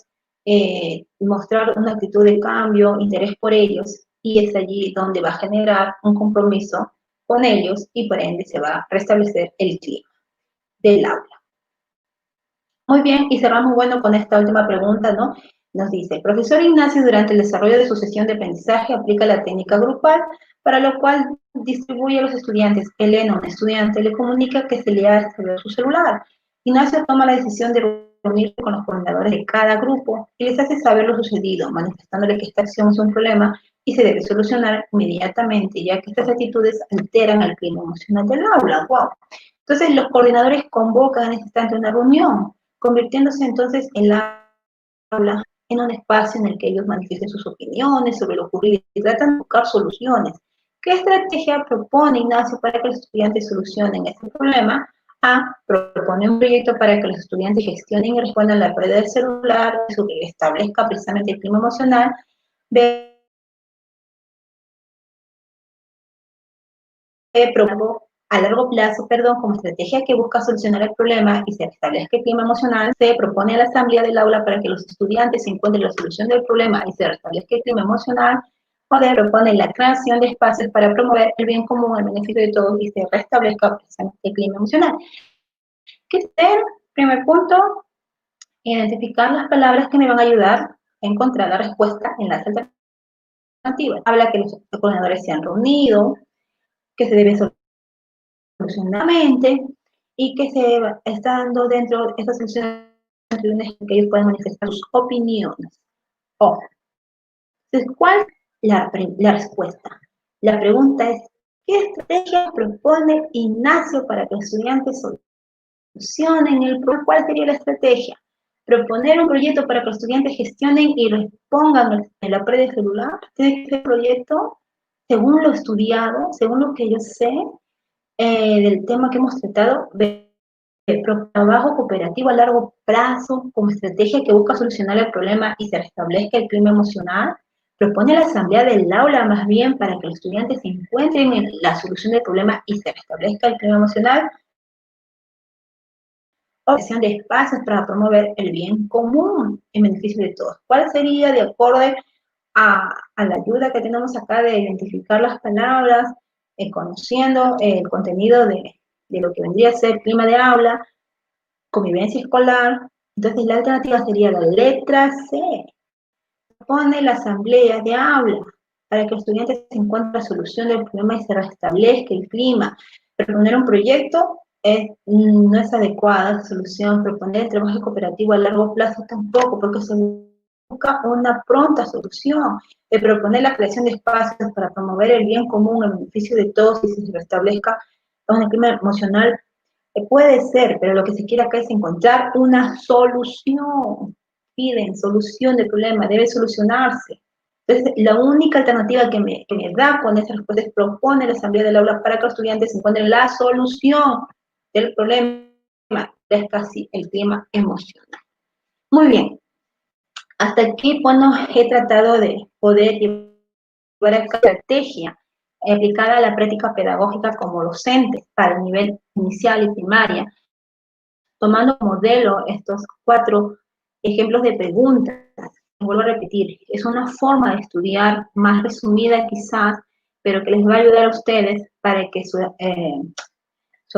mostrar una actitud de cambio, interés por ellos, y es allí donde va a generar un compromiso con ellos y por ende se va a restablecer el clima del aula. Muy bien, y cerramos, bueno, con esta última pregunta, ¿no? Nos dice, profesor Ignacio, durante el desarrollo de su sesión de aprendizaje aplica la técnica grupal, para lo cual distribuye a los estudiantes. Elena, un estudiante, le comunica que se le ha extraviado su celular. Ignacio toma la decisión de reunirse con los coordinadores de cada grupo y les hace saber lo sucedido, manifestándole que esta acción es un problema y se debe solucionar inmediatamente, ya que estas actitudes alteran el clima emocional del aula. ¡Wow! Entonces, los coordinadores convocan en este instante una reunión, convirtiéndose entonces el aula en un espacio en el que ellos manifiesten sus opiniones sobre lo ocurrido y tratan de buscar soluciones. ¿Qué estrategia propone Ignacio para que los estudiantes solucionen este problema? A, propone un proyecto para que los estudiantes gestionen y respondan a la pérdida del celular, que establezca precisamente el clima emocional. B, a largo plazo, perdón, como estrategia que busca solucionar el problema y se restablezca el clima emocional. Se propone a la asamblea del aula para que los estudiantes encuentren la solución del problema y se restablezca el clima emocional. O D, propone la creación de espacios para promover el bien común, el beneficio de todos y se restablezca el clima emocional. ¿Qué hacer? Primer punto, identificar las palabras que me van a ayudar a encontrar la respuesta en las alternativas. Habla que los coordinadores se han reunido, que se debe solucionadamente y que se está dando dentro de estas soluciones que ellos pueden manifestar sus opiniones. Ojo. Entonces, ¿cuál es la respuesta? La pregunta es, ¿qué estrategia propone Ignacio para que los estudiantes solucionen el problema? ¿Cuál sería la estrategia? Proponer un proyecto para que los estudiantes gestionen y respondan en la pérdida celular. Tiene que ser proyecto según lo estudiado, según lo que yo sé, del tema que hemos tratado, trabajo cooperativo a largo plazo como estrategia que busca solucionar el problema y se restablezca el clima emocional. Propone la asamblea del aula más bien para que los estudiantes se encuentren en la solución del problema y se restablezca el clima emocional. Creación de espacios para promover el bien común en beneficio de todos. ¿Cuál sería, de acuerdo a la ayuda que tenemos acá de identificar las palabras, conociendo el contenido de lo que vendría a ser clima de aula, convivencia escolar? Entonces la alternativa sería la letra C. Propone la asamblea de aula para que los estudiantes encuentren la solución del problema y se restablezca el clima. Proponer un proyecto no es adecuada solución. Proponer el trabajo cooperativo a largo plazo tampoco, porque se busca una pronta solución. Proponer la creación de espacios para promover el bien común en beneficio de todos y se restablezca un clima emocional. Puede ser, pero lo que se quiere acá es encontrar una solución. Piden solución del problema, debe solucionarse. Entonces, la única alternativa que me da con esa respuesta es propone la asamblea del aula para que los estudiantes encuentren la solución del problema, es casi el clima emocional. Muy bien, hasta aquí, bueno, he tratado de poder llevar a cabo estrategia aplicada a la práctica pedagógica como docente para el nivel inicial y primaria, tomando como modelo estos 4 ejemplos de preguntas. Vuelvo a repetir, es una forma de estudiar más resumida quizás, pero que les va a ayudar a ustedes para que su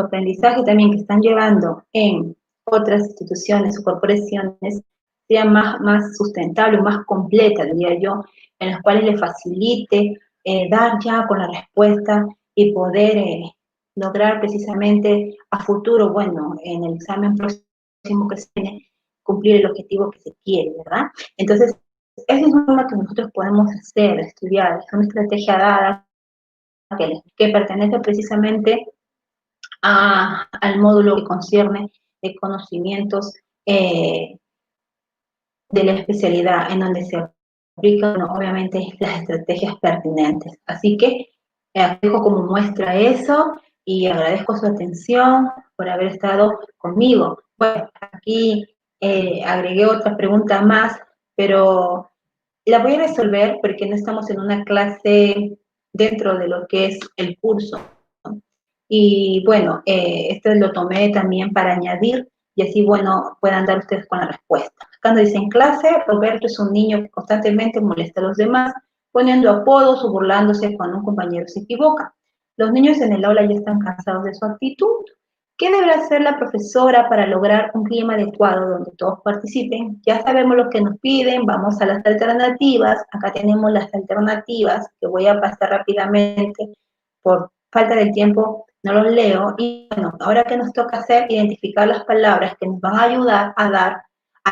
aprendizaje también que están llevando en otras instituciones o corporaciones sea más sustentable, más completa, diría yo, en las cuales les facilite dar ya con la respuesta y poder lograr precisamente a futuro, bueno, en el examen próximo que se viene, cumplir el objetivo que se quiere, ¿verdad? Entonces, esa es una forma que nosotros podemos hacer, estudiar, es una estrategia dada que pertenece precisamente al módulo que concierne de conocimientos de la especialidad, en donde se aplican, bueno, obviamente, las estrategias pertinentes. Así que dejo como muestra eso y agradezco su atención por haber estado conmigo. Bueno, aquí agregué otra pregunta más, pero la voy a resolver porque no estamos en una clase dentro de lo que es el curso. Y bueno, esto lo tomé también para añadir y así, bueno, puedan dar ustedes con la respuesta. Acá nos dice en clase, Roberto es un niño que constantemente molesta a los demás, poniendo apodos o burlándose cuando un compañero se equivoca. Los niños en el aula ya están cansados de su actitud. ¿Qué deberá hacer la profesora para lograr un clima adecuado donde todos participen? Ya sabemos lo que nos piden, vamos a las alternativas. Acá tenemos las alternativas que voy a pasar rápidamente por falta de tiempo, no los leo. Y bueno, ahora que nos toca hacer, identificar las palabras que nos van a ayudar a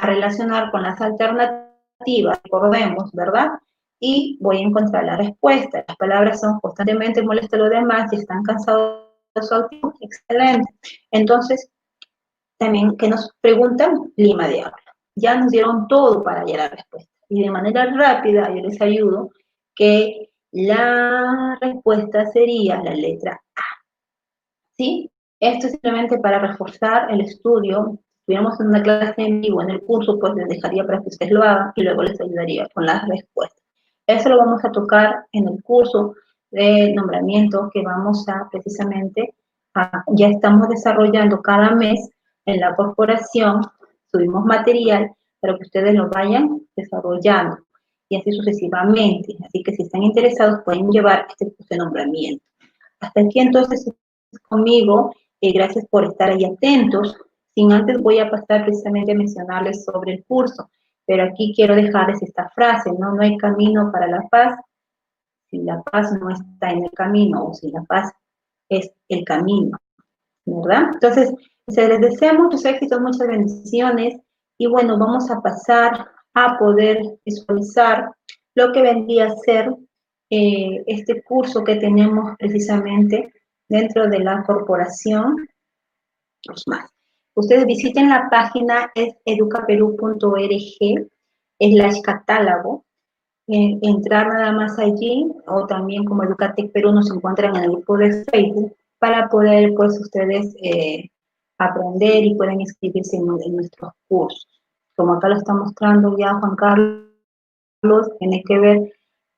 relacionar con las alternativas, recordemos, ¿verdad? Y voy a encontrar la respuesta. Las palabras son constantemente molesta a los demás y están cansados de su actitud. Excelente. Entonces, también que nos preguntan clima de aula. Ya nos dieron todo para hallar la respuesta. Y de manera rápida, yo les ayudo que la respuesta sería la letra A. ¿Sí? Esto es simplemente para reforzar el estudio. Si estuviéramos en una clase en vivo en el curso, pues les dejaría para que ustedes lo hagan y luego les ayudaría con las respuestas. Eso lo vamos a tocar en el curso de nombramiento que vamos a precisamente, ya estamos desarrollando cada mes en la corporación, subimos material para que ustedes lo vayan desarrollando y así sucesivamente. Así que si están interesados pueden llevar este curso de nombramiento. Hasta aquí entonces conmigo, gracias por estar ahí atentos. Sin antes voy a pasar precisamente a mencionarles sobre el curso, pero aquí quiero dejarles esta frase, ¿no? No hay camino para la paz si la paz no está en el camino o si la paz es el camino, ¿verdad? Entonces, les deseo muchos éxitos, muchas bendiciones y bueno, vamos a pasar a poder visualizar lo que vendría a ser este curso que tenemos precisamente dentro de la corporación. Más. Ustedes visiten la página es educaperú.org/catálogo, entrar nada más allí o también como Educatec Perú nos encuentran en el grupo de Facebook para poder pues ustedes aprender y pueden inscribirse en nuestros cursos. Como acá lo está mostrando ya Juan Carlos, tiene que ver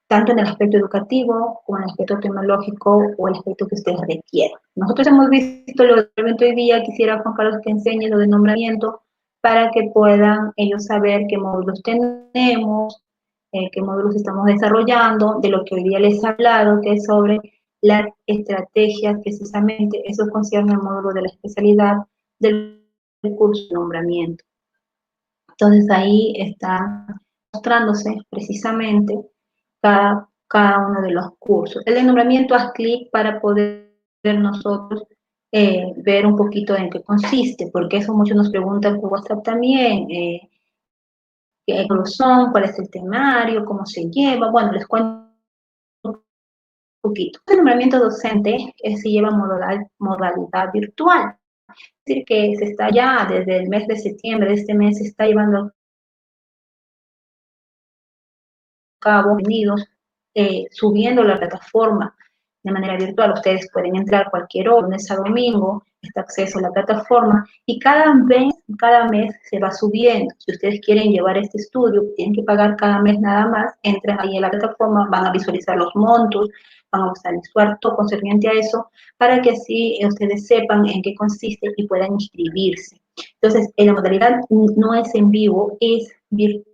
tanto en el aspecto educativo como en el aspecto tecnológico o el aspecto que ustedes requieran. Nosotros hemos visto lo del evento hoy día, quisiera Juan Carlos que enseñe lo de nombramiento para que puedan ellos saber qué módulos tenemos, qué módulos estamos desarrollando, de lo que hoy día les he hablado, que es sobre las estrategias, precisamente eso concierne al módulo de la especialidad del curso de nombramiento. Entonces ahí está mostrándose precisamente cada uno de los cursos. El de nombramiento, haz clic para poder nosotros ver un poquito en qué consiste, porque eso muchos nos preguntan por WhatsApp también, qué son, cuál es el temario, cómo se lleva. Bueno, les cuento un poquito. El nombramiento docente se lleva modalidad virtual, es decir, que se está ya desde el mes de septiembre de este mes, se está llevando a cabo, venidos subiendo la plataforma de manera virtual. Ustedes pueden entrar cualquier hora, lunes a domingo, está acceso a la plataforma y cada mes se va subiendo. Si ustedes quieren llevar este estudio, tienen que pagar cada mes nada más, entran ahí en la plataforma, van a visualizar los montos, van a visualizar todo concerniente a eso, para que así ustedes sepan en qué consiste y puedan inscribirse. Entonces, la modalidad no es en vivo, es virtual.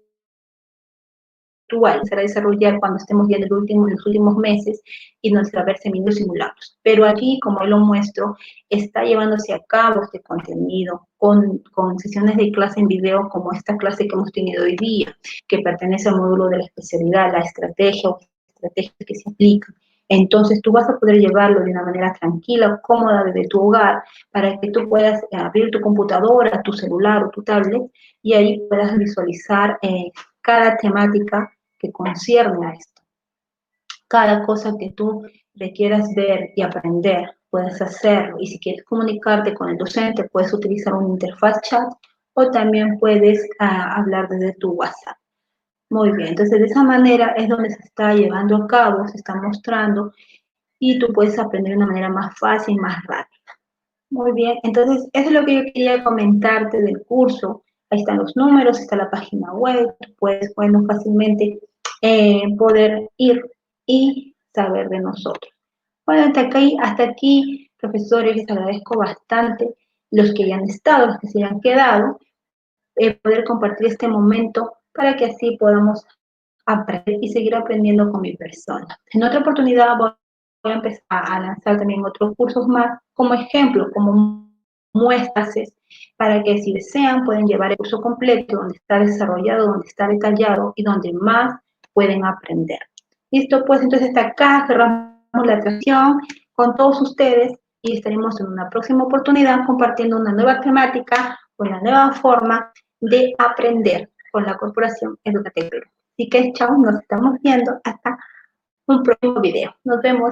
Será desarrollar cuando estemos ya en los últimos meses y nuestra ver seminarios simulados. Pero aquí, como lo muestro, está llevándose a cabo este contenido con sesiones de clase en video como esta clase que hemos tenido hoy día, que pertenece al módulo de la especialidad, la estrategia o estrategias que se aplican. Entonces, tú vas a poder llevarlo de una manera tranquila, cómoda desde tu hogar, para que tú puedas abrir tu computadora, tu celular o tu tablet y ahí puedas visualizar cada temática que concierne a esto. Cada cosa que tú requieras ver y aprender, puedes hacerlo. Y si quieres comunicarte con el docente, puedes utilizar una interfaz chat o también puedes hablar desde tu WhatsApp. Muy bien, entonces de esa manera es donde se está llevando a cabo, se está mostrando y tú puedes aprender de una manera más fácil y más rápida. Muy bien, entonces eso es lo que yo quería comentarte del curso. Ahí están los números, está la página web, tú puedes, bueno, fácilmente poder ir y saber de nosotros. Bueno, hasta aquí, profesores, les agradezco bastante los que ya han estado, los que se hayan quedado, poder compartir este momento para que así podamos aprender y seguir aprendiendo con mi persona. En otra oportunidad voy a empezar a lanzar también otros cursos más como ejemplo, como muestras, para que si desean pueden llevar el curso completo donde está desarrollado, donde está detallado y donde más pueden aprender. Listo, pues entonces hasta acá cerramos la transmisión con todos ustedes y estaremos en una próxima oportunidad compartiendo una nueva temática, una nueva forma de aprender con la Corporación Educativa. Así que chao, nos estamos viendo hasta un próximo video. Nos vemos.